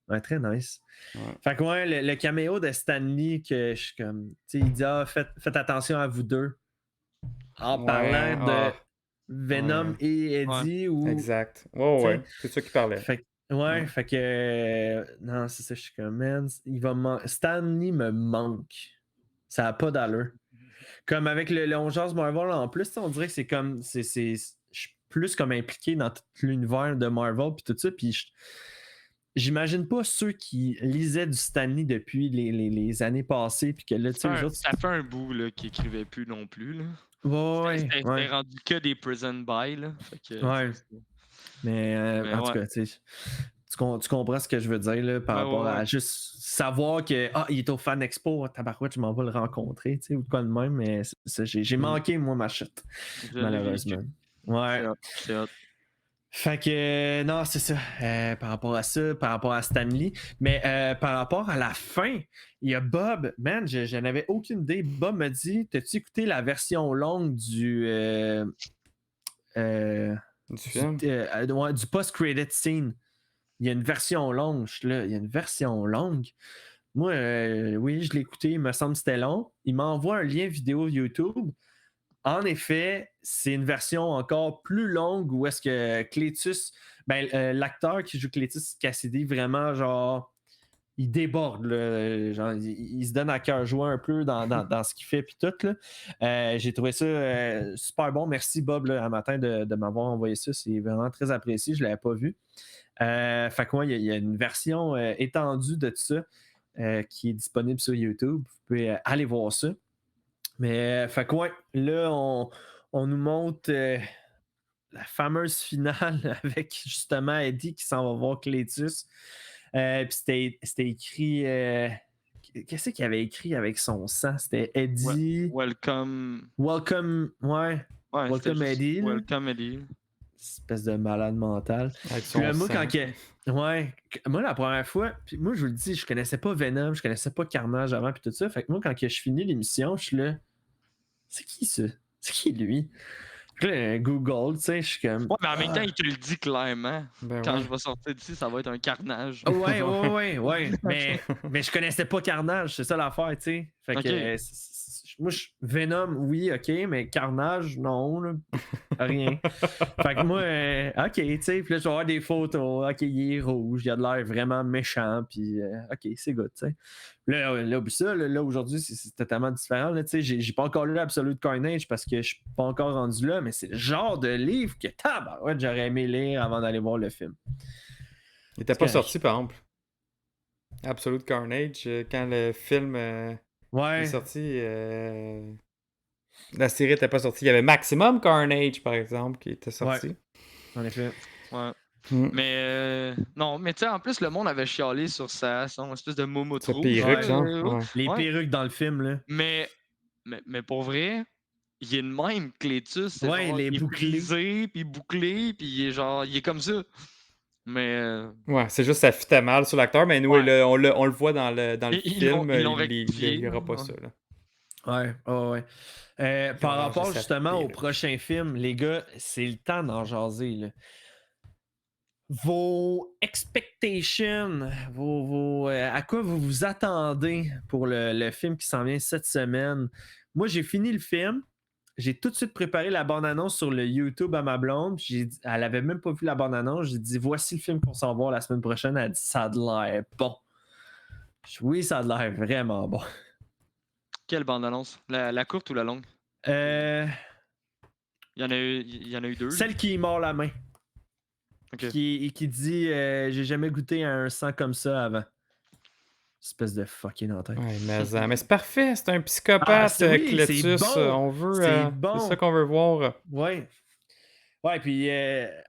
Ouais, très nice. Ouais. Fait que ouais, le caméo de Stan Lee, que je suis comme. Tu sais, il dit faites attention à vous deux. En Ouais, parlant de ah, Venom ouais. et Eddie ou. Exact. Ouais, tu sais, ouais. C'est ça qu'il parlait. Fait ouais, fait que. Non, c'est ça, je suis comme, man, Stan Lee me manque. Ça n'a pas d'allure. Comme avec le 11 Marvel en plus, tu sais, on dirait que c'est comme. Je suis plus comme impliqué dans tout l'univers de Marvel puis tout ça. Puis j'imagine pas ceux qui lisaient du Stan Lee depuis les années passées. Puis que là, tu sais, eux autres. Ça fait un bout là, qu'ils écrivaient plus non plus. Là. Ouais, C'était ouais. rendu que des prison buy. Là. Fait que, Ouais. Mais en tout cas, tu sais. Tu comprends ce que je veux dire là, par rapport à juste savoir que il est au Fan Expo, tabarouette, je m'en vais le rencontrer, tu sais, ou de quoi de même, mais j'ai manqué, moi, ma shot, malheureusement. Ouais. C'est hot. Fait que, non, c'est ça. Par rapport à ça, par rapport à Stanley. Mais par rapport à la fin, il y a Bob. Man, je n'avais aucune idée. Bob me dit, t'as-tu écouté la version longue du film? Du post-credit scene? Il y a une version longue. Il y a une version longue. Moi, oui, je l'ai écouté. Il me semble que c'était long. Il m'envoie un lien vidéo YouTube. En effet, c'est une version encore plus longue où est-ce que Cletus, l'acteur qui joue Cletus Cassidy, vraiment, genre, il déborde. Là, genre, il se donne à cœur joie un peu dans ce qu'il fait. Puis tout. Là. J'ai trouvé ça super bon. Merci, Bob, là, un matin, de m'avoir envoyé ça. C'est vraiment très apprécié. Je ne l'avais pas vu. Fait que il y a une version étendue de tout ça qui est disponible sur YouTube. Vous pouvez aller voir ça. Mais fait que là, on nous montre la fameuse finale avec justement Eddie qui s'en va voir Cletus. Puis c'était écrit. Qu'est-ce qu'il avait écrit avec son sang? C'était Eddie. Welcome. Ouais. Welcome Eddie. Welcome Eddie. Espèce de malade mental. Puis là, moi, moi, la première fois, puis moi, je vous le dis, je connaissais pas Venom, je connaissais pas Carnage avant, puis tout ça. Fait que moi, quand je finis l'émission, je suis là. C'est qui ça? C'est qui lui? Puis là, Google, tu sais, je suis comme. Ouais, mais en même temps, il te le dit clairement. Ben Quand ouais. je vais sortir d'ici, ça va être un carnage. Ouais. Mais je connaissais pas Carnage, c'est ça l'affaire, tu sais. Fait que moi, Venom, oui, ok, mais Carnage, non, là, rien. Fait que moi, ok, tu sais, puis là, je vais avoir des photos, ok, il est rouge, il a de l'air vraiment méchant, puis ok, c'est good, tu sais. Là, ça, là, aujourd'hui, c'est totalement différent, là, tu sais, j'ai pas encore lu Absolute Carnage parce que je suis pas encore rendu là, mais c'est le genre de livre que, j'aurais aimé lire avant d'aller voir le film. Il était pas sorti, par exemple. Absolute Carnage, quand le film est sorti, la série était pas sortie. Il y avait Maximum Carnage, par exemple, qui était sorti. En effet. Ouais. Mais non, mais tu sais, en plus, le monde avait chialé sur son espèce de momotrou. Sa perruque, genre. Les perruques dans le film, là. Mais pour vrai, il est de même, Cletus. Il est bouclé. Puis bouclé, puis il est comme ça. Mais. Ouais, c'est juste ça fitait mal sur l'acteur, mais nous, on le voit dans le film, il n'y aura pas ça. Là. Ouais. Par rapport justement au prochain film, les gars, c'est le temps d'en jaser. Là. Vos expectations, à quoi vous vous attendez pour le film qui s'en vient cette semaine? Moi, j'ai fini le film. J'ai tout de suite préparé la bande-annonce sur le YouTube à ma blonde. Elle avait même pas vu la bande-annonce. J'ai dit, voici le film qu'on s'en va la semaine prochaine. Elle a dit, ça a de l'air bon. Oui, ça a de l'air vraiment bon. Quelle bande-annonce? La courte ou la longue? Il y en a eu deux. Celle qui mord la main. Okay. Qui dit, j'ai jamais goûté à un sang comme ça avant. Espèce de fucking en tête. Ouais, mais c'est parfait, c'est un psychopathe, Cletus. C'est bon. On veut. Bon. C'est ça qu'on veut voir. Ouais. Ouais, puis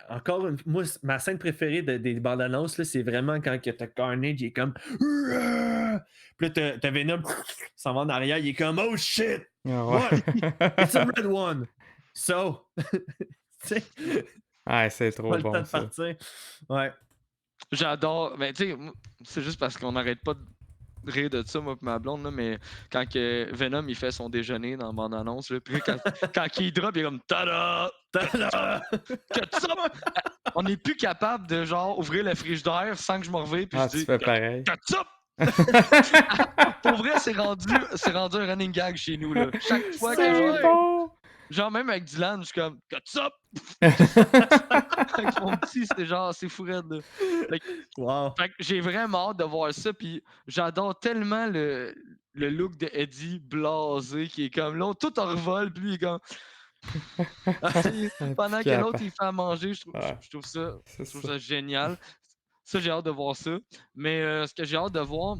encore moi, ma scène préférée des bandes annonces, là, c'est vraiment quand t'as Carnage, il est comme. Puis là, t'as Venom, s'en va en arrière, il est comme, oh shit! What? It's a red one! So. Ouais, c'est trop pas bon. Le temps de partir. Ouais. J'adore. Mais tu sais, c'est juste parce qu'on n'arrête pas de rire de ça, moi et ma blonde, là, mais quand que Venom il fait son déjeuner dans la bande-annonce, puis quand il drop, il est comme tada! Tada! On n'est plus capable de genre ouvrir le frigidaire sans que je me réveille puis Ah, je tu dis fais pareil. ketchup! Pour vrai, c'est rendu un running gag chez nous. Là. Chaque fois que C'est bon! genre même avec Dylan, je suis comme ketchup! Avec mon petit, c'était genre c'est fou raide. Là. Wow. Fait que j'ai vraiment hâte de voir ça, puis j'adore tellement le look de Eddie blasé qui est comme là, tout en revol, puis lui il est comme. Pendant que l'autre il fait à manger, Ouais, je trouve ça, c'est je trouve ça. ça génial. Ça, j'ai hâte de voir ça. Mais ce que j'ai hâte de voir,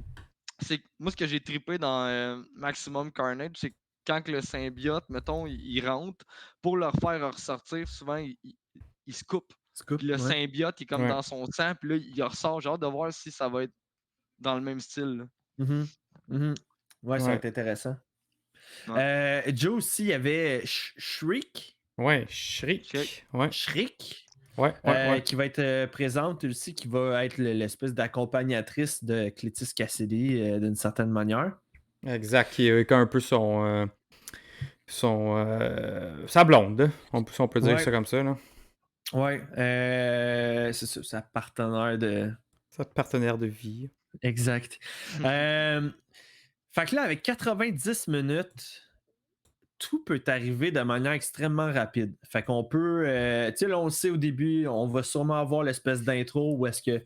c'est que moi, ce que j'ai trippé dans Maximum Carnage, c'est que quand que le symbiote, mettons, il rentre, pour le faire ressortir, souvent, il se coupe. Scoop, Puis le ouais. symbiote, il est comme Ouais. dans son sang, puis là, il ressort. J'ai hâte de voir si ça va être dans le même style. Là. Mhm. Mhm. Ouais, ça va Ouais. être intéressant. Ouais. Joe aussi, il y avait Shriek. Ouais, Shriek. Ouais, Shriek. ouais. Qui va être présente aussi, qui va être l'espèce d'accompagnatrice de Cletus Cassidy d'une certaine manière. Exact, qui est un peu sa blonde, on peut dire Ouais. ça comme ça, là. Ouais, c'est ça, sa partenaire de... Sa partenaire de vie. Exact. Fait que là, avec 90 minutes, tout peut arriver de manière extrêmement rapide. Fait qu'on peut, tu sais, là, on le sait au début, on va sûrement avoir l'espèce d'intro où est-ce que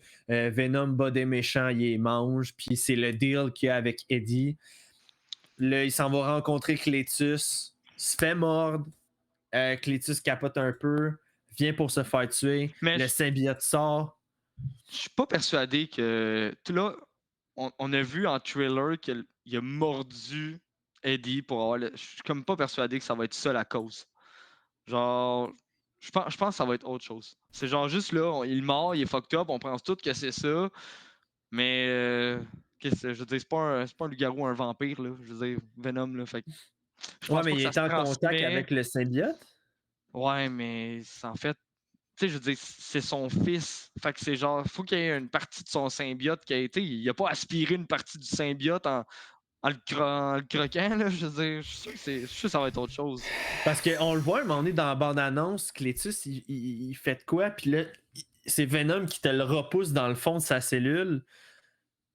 Venom bat des méchants, il les mange, puis c'est le deal qu'il y a avec Eddie. Là, il s'en va rencontrer Cletus, se fait mordre, Cletus capote un peu, vient pour se faire tuer, Mais le symbiote sort. je suis pas persuadé que. Là, on a vu en trailer qu'il a mordu Eddie pour avoir. Je suis comme pas persuadé que ça va être ça la cause. Genre, je pense que ça va être autre chose. C'est genre juste là, il mord, il est fucked up, on pense tout que c'est ça. Mais, je veux dire, c'est pas un loup-garou, un vampire, là. Je veux dire, Venom, là. Fait que je Ouais, pense mais pas il que ça est se en contact transmet. avec le symbiote. Ouais, mais en fait, tu sais, je veux dire, c'est son fils. Fait que c'est genre, faut qu'il y ait une partie de son symbiote qui a été. Il a pas aspiré une partie du symbiote en le croquant, là. Je veux dire, je suis sûr que ça va être autre chose. Parce qu'on le voit, mais on est dans la bande-annonce, Cletus, il fait de quoi? Puis là, c'est Venom qui te le repousse dans le fond de sa cellule.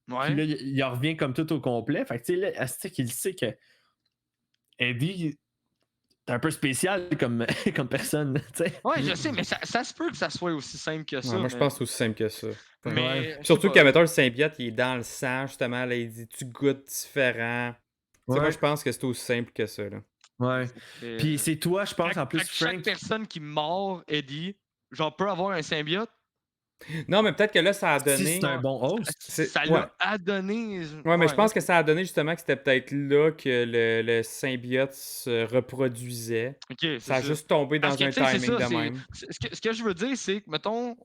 Puis Ouais. là, il revient comme tout au complet. Fait que, tu sais, là, Astic, il sait que Eddie, c'est un peu spécial comme, comme personne, tu sais. Ouais, je sais, mais ça se peut que ça soit aussi simple que ça. Ouais, moi, je pense que c'est aussi simple que ça. Mais. je sais Surtout pas. qu'à mettons, le symbiote, il est dans le sang, justement. Là, il dit tu goûtes différent. Tu sais, moi, je pense que c'est aussi simple que ça. Là. Ouais. Et, Puis c'est toi, je pense, en plus, chaque Frank. personne qui mord Eddie, genre, peut avoir un symbiote. Non, mais peut-être que là, ça a donné. Si c'est un bon host. Ça ouais. l'a à donner. Ouais, mais je pense que ça a donné justement que c'était peut-être là que le symbiote se reproduisait. Ok, Ça a ça. juste tombé dans Parce que, un tu sais, c'est timing ça, de même. ce que je veux dire, c'est que, mettons,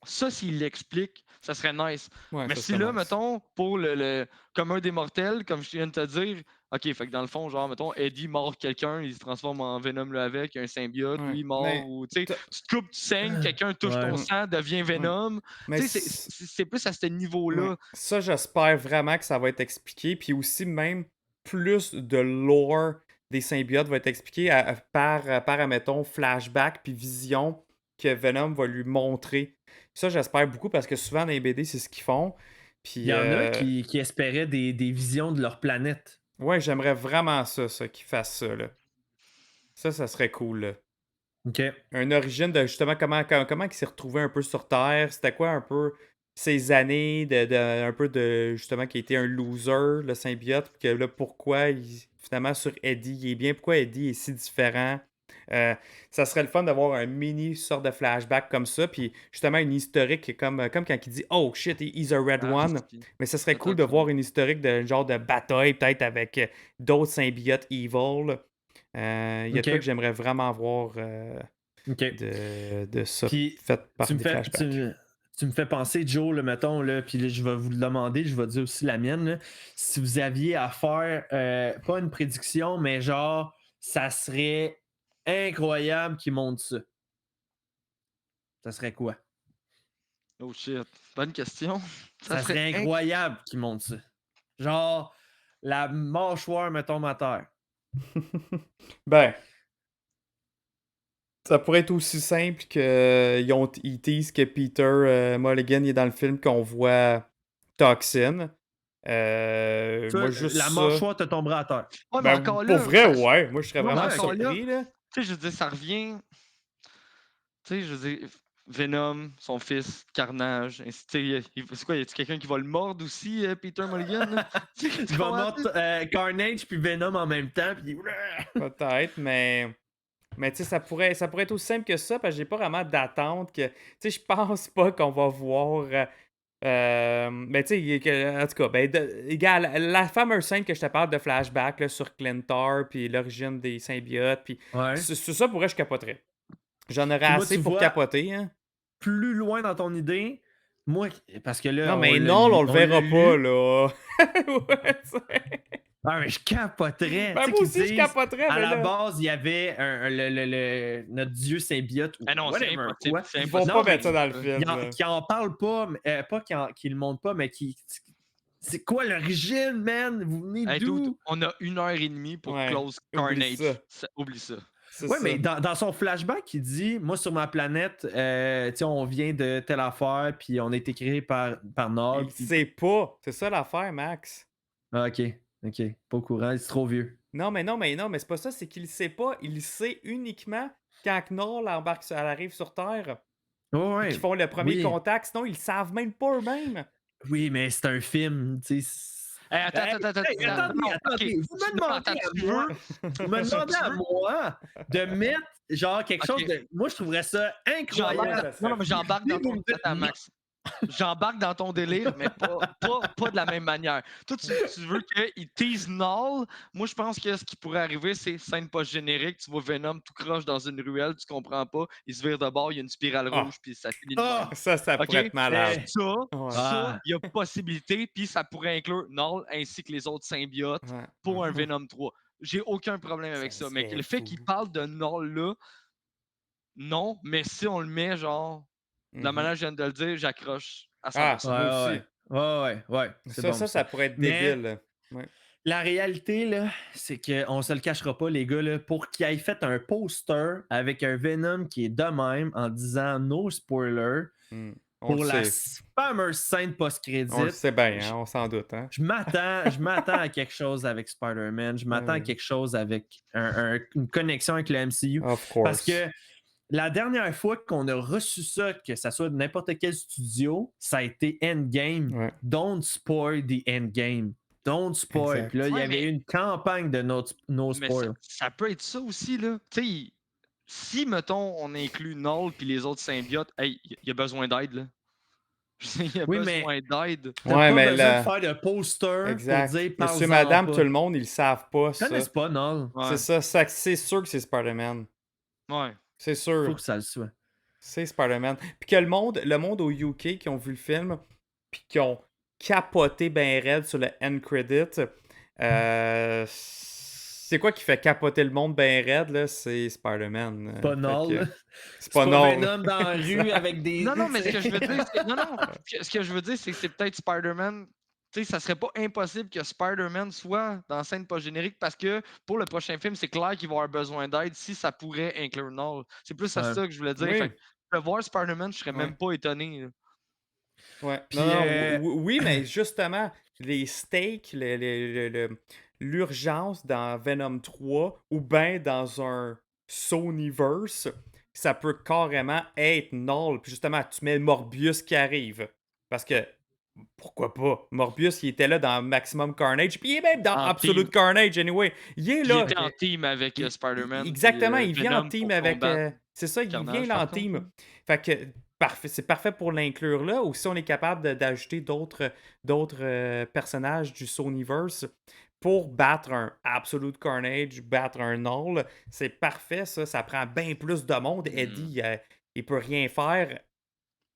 ça, s'il l'explique, ça serait nice. Ouais, Mais ça si serait là, nice. mettons, pour le commun des mortels, comme je viens de te dire, ok, fait que dans le fond, genre, mettons, Eddie mord quelqu'un, il se transforme en Venom là avec, un symbiote, Ouais, lui mord, mais ou tu sais, tu te coupes, tu saignes, quelqu'un touche Ouais. ton sang, devient Venom. Mais Tu sais, c'est plus à ce niveau-là. ouais. Ça, j'espère vraiment que ça va être expliqué. Puis aussi, même plus de lore des symbiotes va être expliqué par, admettons, flashback puis vision que Venom va lui montrer. Ça, j'espère beaucoup parce que souvent dans les BD, c'est ce qu'ils font. Puis, Il y en a qui espéraient des visions de leur planète. ouais, j'aimerais vraiment ça qu'ils fassent ça. Là. Ça serait cool. Là. OK. Une origine de justement comment il s'est retrouvé un peu sur Terre. C'était quoi un peu ces années un peu de justement qui a été un loser, le symbiote, puis que là, pourquoi finalement sur Eddie, il est bien, pourquoi Eddie est si différent. Ça serait le fun d'avoir un mini sorte de flashback comme ça, puis justement une historique comme quand il dit Oh shit, he's a red one. Mais ça serait cool de voir une historique de genre de bataille, peut-être avec d'autres symbiotes evil. Il y a de quoi que j'aimerais vraiment voir de ça Puis, fait par des flashbacks. tu me fais penser, Joe, là, mettons, là, puis là, je vais vous le demander, je vais dire aussi la mienne. Là, si vous aviez à faire, pas une prédiction, mais genre, ça serait incroyable qu'ils montent ça. Ça serait quoi? Oh shit, bonne question. Ça serait incroyable qu'ils montent ça. Genre, la mâchoire me tombe à terre. Ben, Ça pourrait être aussi simple que ils teasent que Peter Mulligan il est dans le film qu'on voit Toxin. Ça, Moi, juste la ça. mâchoire te tombera à terre. Ouais, mais Ben, encore pour là, vrai, ça- ouais. Moi, je serais Ouais, vraiment mais encore là, surpris, là. tu sais, je veux dire, ça revient. Tu sais, je veux dire, Venom, son fils, Carnage, ainsi, tu sais, c'est quoi, y a-tu quelqu'un qui va le mordre aussi, Peter Mulligan? Là? Tu Tu vas comprends? mordre Carnage puis Venom en même temps, puis... Peut-être, mais tu sais, ça pourrait être aussi simple que ça, parce que j'ai pas vraiment d'attente que. Tu sais, je pense pas qu'on va voir. Mais tu sais, en tout cas, ben, égal, la fameuse scène que je te parle de flashback là, sur Clintar, puis l'origine des symbiotes, puis Ouais. sur ça, pour vrai, je capoterais. J'en aurais Puis moi, assez tu pour vois, capoter, hein. plus loin dans ton idée, moi, parce que là, Non, on mais l'a non, lu- on le on verra l'a pas, lu. là. Ouais, t'sais. Ah, mais je capoterais. Ben, Tu sais, moi qu'ils aussi, je disent, capoterais, à mais la là. base, il y avait notre dieu symbiote ou Ah non, c'est whatever, impossible. quoi. C'est Ils vont impossible. pas Non, mettre ça mais dans le film, là. qui en parle pas, pas qu'ils le montrent pas, mais qui... C'est quoi l'origine, man? Vous venez Hey, dude, d'où? on a 1 heure et demie pour Ouais, close oublie Carnage. ça. Oublie ça. C'est Ouais, ça. mais dans son flashback, il dit moi, sur ma planète, tu sais, on vient de telle affaire, puis on a été créé par Nord. Il sait pas. C'est ça l'affaire, Max. Ah, ok. Pas au courant, il est trop vieux. Non, mais c'est pas ça, c'est qu'il sait pas. Il sait uniquement quand Knull elle arrive sur Terre. Oh, Et ouais. qu'ils font le premier Oui. contact. Sinon, ils le savent même pas eux-mêmes. Oui, mais c'est un film, tu sais. Hey, attends. Hey, attendez, Non, attendez. ok. Vous me demandez à tu moi, veux- vous me demandez à moi de mettre genre quelque chose Ok. de. Moi, je trouverais ça incroyable. Non, mais j'embarque dans Vous ton. me dites Attends, non. Max. J'embarque dans ton délire, mais pas de la même manière. Toi, tu veux qu'il tease Null. Moi, je pense que ce qui pourrait arriver, c'est scène post-générique. Tu vois Venom tout croche dans une ruelle, tu comprends pas. Il se vire de bord, il y a une spirale Ah. rouge, puis ça finit de Ah! même. Ça Ok? pourrait être malade. Ça, Ouais. ça, il y a possibilité, puis ça pourrait inclure Null ainsi que les autres symbiotes Ouais. pour un Venom 3. J'ai aucun problème avec Ça ça. Mais serait le fait fou. qu'il parle de Null là, non, mais si on le met genre de la Mhm. manière que je viens de le dire, j'accroche à 100%. Ah, Ouais, moi aussi. ouais. C'est Ça, bon, ça pourrait être Mais- débile. Ouais. La réalité, là, c'est qu'on se le cachera pas, les gars, là, pour qu'ils aient fait un poster avec un Venom qui est de même en disant no spoiler Hmm. On pour le la sait. fameuse scène post-crédit. On le sait bien, hein, on s'en doute. Hein. Je m'attends à quelque chose avec Spider-Man. Je m'attends à Ouais. quelque chose avec une connexion avec le MCU. Of course. Parce que la dernière fois qu'on a reçu ça, que ça soit de n'importe quel studio, ça a été Endgame. Ouais. Don't spoil the Endgame. Don't spoil. Exact. Puis là, il y Ouais, avait mais- une campagne de no Mais spoil. ça peut être ça aussi, là. Tu sais, si, mettons, on inclut Null puis les autres symbiotes, hey, il y a besoin d'aide, là. Il y a Oui, mais- besoin d'aide. T'as Ouais, pas mais besoin là- de faire de poster Exact. pour dire Monsieur, parle-en madame, pas. tout le monde, ils le savent pas, Ils ça. connaissent pas Null. Ouais. C'est ça, c'est sûr que c'est Spider-Man. Ouais. C'est sûr. Faut que ça le soit. C'est Spider-Man. Puis que le monde au UK qui ont vu le film, puis qui ont capoté ben raide sur le end credit, c'est quoi qui fait capoter le monde ben raide, là? C'est Spider-Man. C'est pas Fait Null. que- là. C'est pas Null. Venom dans la rue avec des. Non, mais ce que je veux dire, c'est... Non, ce que je veux dire, c'est que c'est peut-être Spider-Man. Tu sais, ça serait pas impossible que Spider-Man soit dans la scène post-générique parce que pour le prochain film, c'est clair qu'il va avoir besoin d'aide si ça pourrait inclure Null. C'est plus à Ouais. ça que je voulais dire. Oui. Fait que de voir Spider-Man, je serais Ouais. même pas étonné. là. Ouais. Puis, Non, non, euh, oui, mais justement, les stakes, l'urgence dans Venom 3 ou bien dans un Sonyverse, ça peut carrément être Null. Puis justement, tu mets Morbius qui arrive. Parce que, pourquoi pas? Morbius, il était là dans Maximum Carnage, puis il est même dans En Absolute team. Carnage, anyway. Il est Il là. était en team avec Il- Spider-Man. Exactement, puis, il vient en Venom team pour avec. combattre C'est ça, il Carnage, vient là en par contre, team. là. Fait que c'est parfait pour l'inclure là. Ou si on est capable d'ajouter d'autres personnages du Sonyverse pour battre un Absolute Carnage, battre un Null, c'est parfait ça. Ça prend bien plus de monde. Eddie, il peut rien faire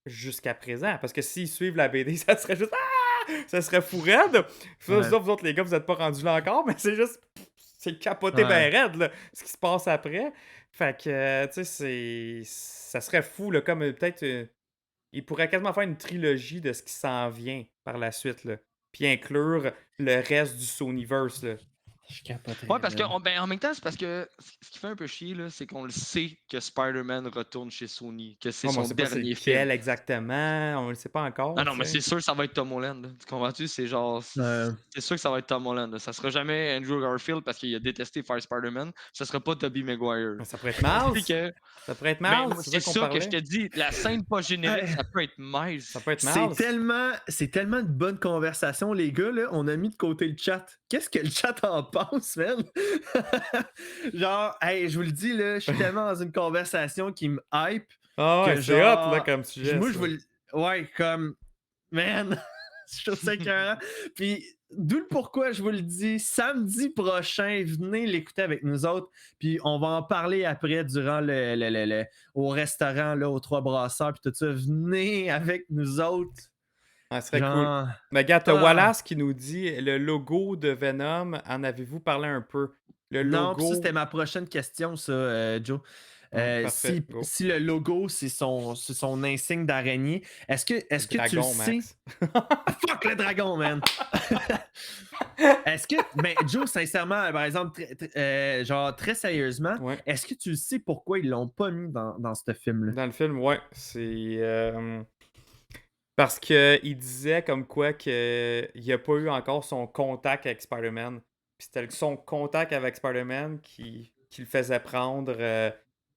jusqu'à présent. Parce que s'ils suivent la BD, ça serait juste. Ah! Ça serait fou raide. Ça, Ouais. vous autres, les gars, vous n'êtes pas rendus là encore, mais c'est juste. C'est capoté Ouais. ben raide, là, ce qui se passe après. Fait que, tu sais, ça serait fou, là, comme peut-être. Il pourrait quasiment faire une trilogie de ce qui s'en vient par la suite, là. Puis inclure le reste du Sonyverse, là. Je capoterais. Ouais, parce que man. en même temps, c'est parce que ce qui fait un peu chier, là, c'est qu'on le sait que Spider-Man retourne chez Sony, que c'est Ouais, mais on son sait pas c'est dernier film. lequel exactement, on le sait pas Ah encore, non, tu mais sais. c'est sûr que ça va être Tom Holland. Là. Tu comprends-tu? C'est genre. C'est sûr que ça va être Tom Holland. Là. Ça sera jamais Andrew Garfield parce qu'il a détesté faire Spider-Man. Ça sera pas Tobey Maguire. Mais ça pourrait être Fait Miles. que- Ça pourrait être Ben, Miles, moi, c'est c'est ça qu'on ça que je te parlait. dis. La scène pas générique, Hey. ça peut être Miles. Ça peut être C'est Miles. tellement de bonne conversation, les gars. Là, on a mis de côté le chat. Qu'est-ce que le chat en pense, man? Genre, hey, je vous le dis, là, je suis tellement dans une conversation qui me hype Ah ouais, que c'est hot genre. là comme sujet. Moi, ça. je veux le. Ouais, comme. Man, je trouve ça écœurant. Puis, d'où le pourquoi je vous le dis, samedi prochain, venez l'écouter avec nous autres. Puis, on va en parler après durant au restaurant, là, aux Trois Brasseurs, puis tout ça. Venez avec nous autres. Ah, ce serait cool. Genre. Mais regarde, t'as Ah. Wallace qui nous dit le logo de Venom, en avez-vous parlé un peu? Le Non, puis ça, logo. c'était ma prochaine question, ça, Joe. Parfait, go. Si le logo, c'est son insigne d'araignée, est-ce que tu le Dragon, sais? Max. Fuck le dragon, man! Est-ce que, ben, Joe, sincèrement, par exemple, genre très sérieusement, Ouais. est-ce que tu sais pourquoi ils l'ont pas mis dans ce film-là? Dans le film, ouais. C'est. Parce qu'il disait comme quoi qu'il n'a pas eu encore son contact avec Spider-Man. Puis c'était son contact avec Spider-Man qui le faisait prendre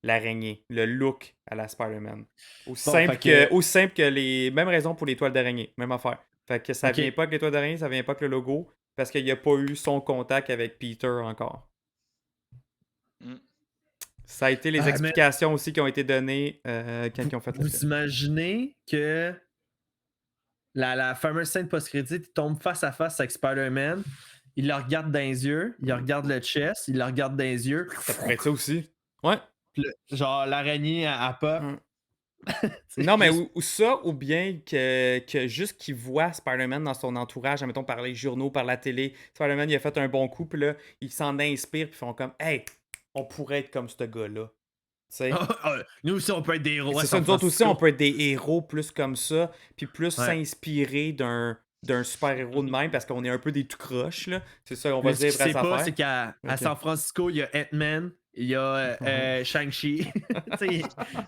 l'araignée, le look à la Spider-Man. Aussi simple que les. Même raison pour les toiles d'araignée, même affaire. Fait que ça Ok. vient pas avec les toiles d'araignée, ça vient pas avec le logo, parce qu'il n'a pas eu son contact avec Peter encore. Mm. Ça a été les Ah, mais- explications aussi qui ont été données quand ils ont fait le Vous film. imaginez que la fameuse scène post-crédit, il tombe face à face avec Spider-Man, il le regarde dans les yeux, il regarde le chest, il le regarde dans les yeux. Ça pourrait être ça aussi. Ouais. Puis genre l'araignée à pas. Mm. Non, mais ou ça, ou bien que juste qu'il voit Spider-Man dans son entourage, admettons par les journaux, par la télé. Spider-Man, il a fait un bon coup, puis là, ils s'en inspirent, puis ils font comme, hey, on pourrait être comme ce gars-là. Tu sais? Nous aussi, on peut être des héros. C'est ça, nous autres aussi, on peut être des héros plus comme ça, puis plus s'inspirer d'un super-héros de même, parce qu'on est un peu des tout croches, là. C'est ça, on va Ce dire qu'il vraies sait pas, affaires. c'est qu'à San Francisco, il y a Ant-Man, il y a Shang-Chi. Tu sais,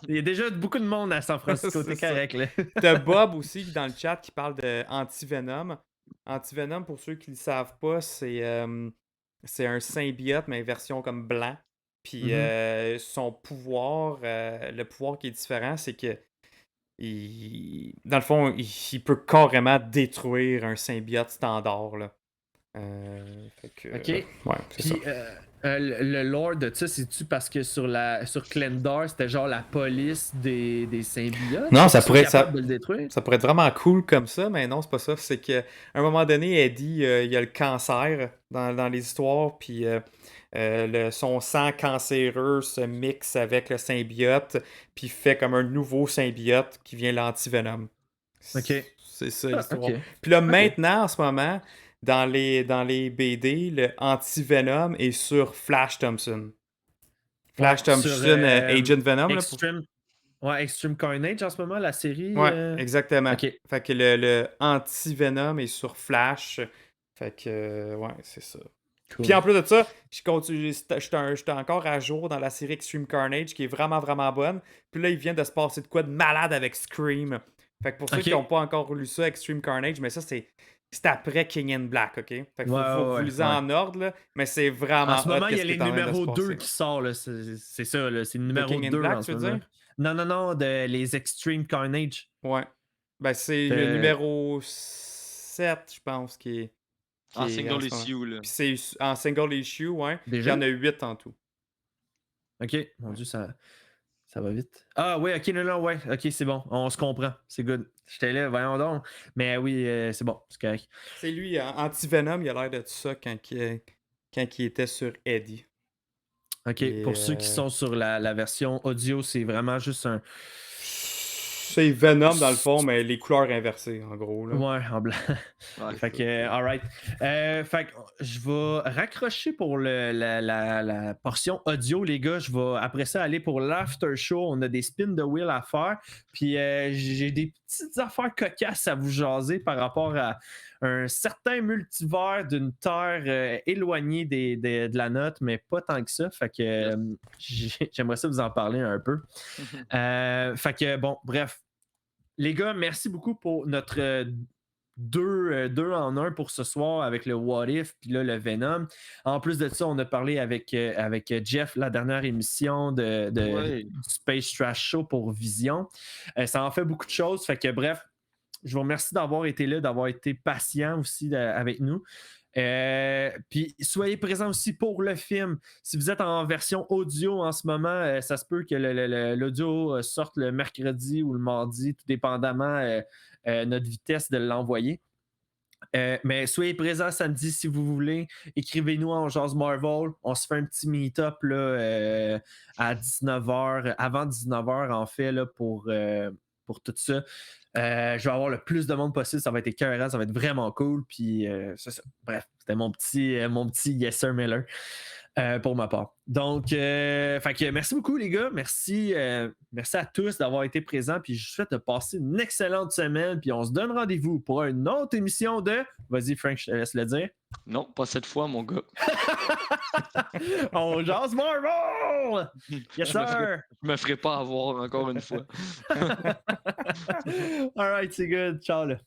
il y a déjà beaucoup de monde à San Francisco, C'est t'es correct, là. T'as Bob aussi dans le chat qui parle de Anti-Venom. Anti-Venom, pour ceux qui ne le savent pas, c'est un symbiote, mais version comme blanc. Puis son pouvoir, le pouvoir qui est différent, c'est que dans le fond, il peut carrément détruire un symbiote standard. Là. Fait que, Ok. ouais, c'est ça. Puis le lore de ça, c'est-tu parce que sur Klendor, c'était genre la police des symbiotes? Non, ça qui sont pourrait être capables ça. de le détruire? Ça pourrait être vraiment cool comme ça, mais non, c'est pas ça. C'est qu'à un moment donné, Eddie, il y a le cancer dans les histoires, puis son sang cancéreux se mixe avec le symbiote, puis fait comme un nouveau symbiote qui vient l'antivenom. Ok. C'est ça l'histoire. Ok. Puis là, maintenant, en ce moment, dans les BD, le antivenom est sur Flash Thompson. Flash Thompson, sur, Agent Venom. Extreme Carnage en ce moment, la série. Ouais, exactement. Ok. Fait que le anti-venom est sur Flash. Fait que, ouais, c'est ça. Cool. Puis en plus de ça, j'étais encore à jour dans la série Extreme Carnage qui est vraiment, vraiment bonne. Puis là, il vient de se passer de quoi de malade avec Scream. Fait que pour ceux qui n'ont pas encore lu ça, Extreme Carnage, mais ça, c'est après King in Black, ok? Fait que faut vous lisez en ordre, là. Mais c'est vraiment. En ce moment, il y a hot les qu'est-ce qui est en train de numéros se 2 passer. qui sortent, là. C'est ça, là. C'est le numéro King in 2 Black, en tu ce veux moment. dire? Non, de les Extreme Carnage. Ouais. Ben, c'est le numéro 7, je pense, qui est. En single issue, là. Puis c'est en single issue, ouais. Déjà? Il y en a 8 en tout. Ok, mon Dieu, ça va vite. Ah oui, ok, non, ouais. Ok, c'est bon. On se comprend. C'est good. J'étais là, voyons donc. Mais oui, c'est bon, c'est correct. C'est lui, Anti-Venom, il a l'air de ça quand il était sur Eddie. Ok, pour ceux qui sont sur la version audio, c'est vraiment juste C'est Venom dans le fond, mais les couleurs inversées, en gros. Là. Ouais, en blanc. Ouais, Fait que, alright. Fait que je vais raccrocher pour la portion audio, les gars. Je vais après ça aller pour l'after show. On a des spins de wheel à faire. Puis j'ai des petites affaires cocasses à vous jaser par rapport à un certain multivers d'une terre éloignée de la nôtre, mais pas tant que ça. Fait que j'aimerais ça vous en parler un peu. Fait que bon, bref. Les gars, merci beaucoup pour notre deux en un pour ce soir avec le What If puis là le Venom. En plus de ça, on a parlé avec Jeff la dernière émission du Space Trash Show pour Vision. Ça en fait beaucoup de choses. Fait que bref, je vous remercie d'avoir été là, d'avoir été patient aussi avec nous. Puis soyez présents aussi pour le film. Si vous êtes en version audio en ce moment, ça se peut que l'audio sorte le mercredi ou le mardi, tout dépendamment notre vitesse de l'envoyer. Mais soyez présents samedi si vous voulez. Écrivez-nous en Jase Marvel. On se fait un petit meet-up là, à 19h, avant 19h en fait, là, pour tout ça. Je vais avoir le plus de monde possible. Ça va être écœurant, ça va être vraiment cool. Puis c'est ça. Bref, c'était mon petit Yes Sir Miller pour ma part. Donc, fait que merci beaucoup, les gars. Merci à tous d'avoir été présents. Puis je vous souhaite de passer une excellente semaine. Puis on se donne rendez-vous pour une autre émission de. Vas-y, Frank, je te laisse le dire. Non, pas cette fois, mon gars. On jase Marvel! Yes, sir! Je me ferai pas avoir encore une fois. All right, c'est good. Ciao, là.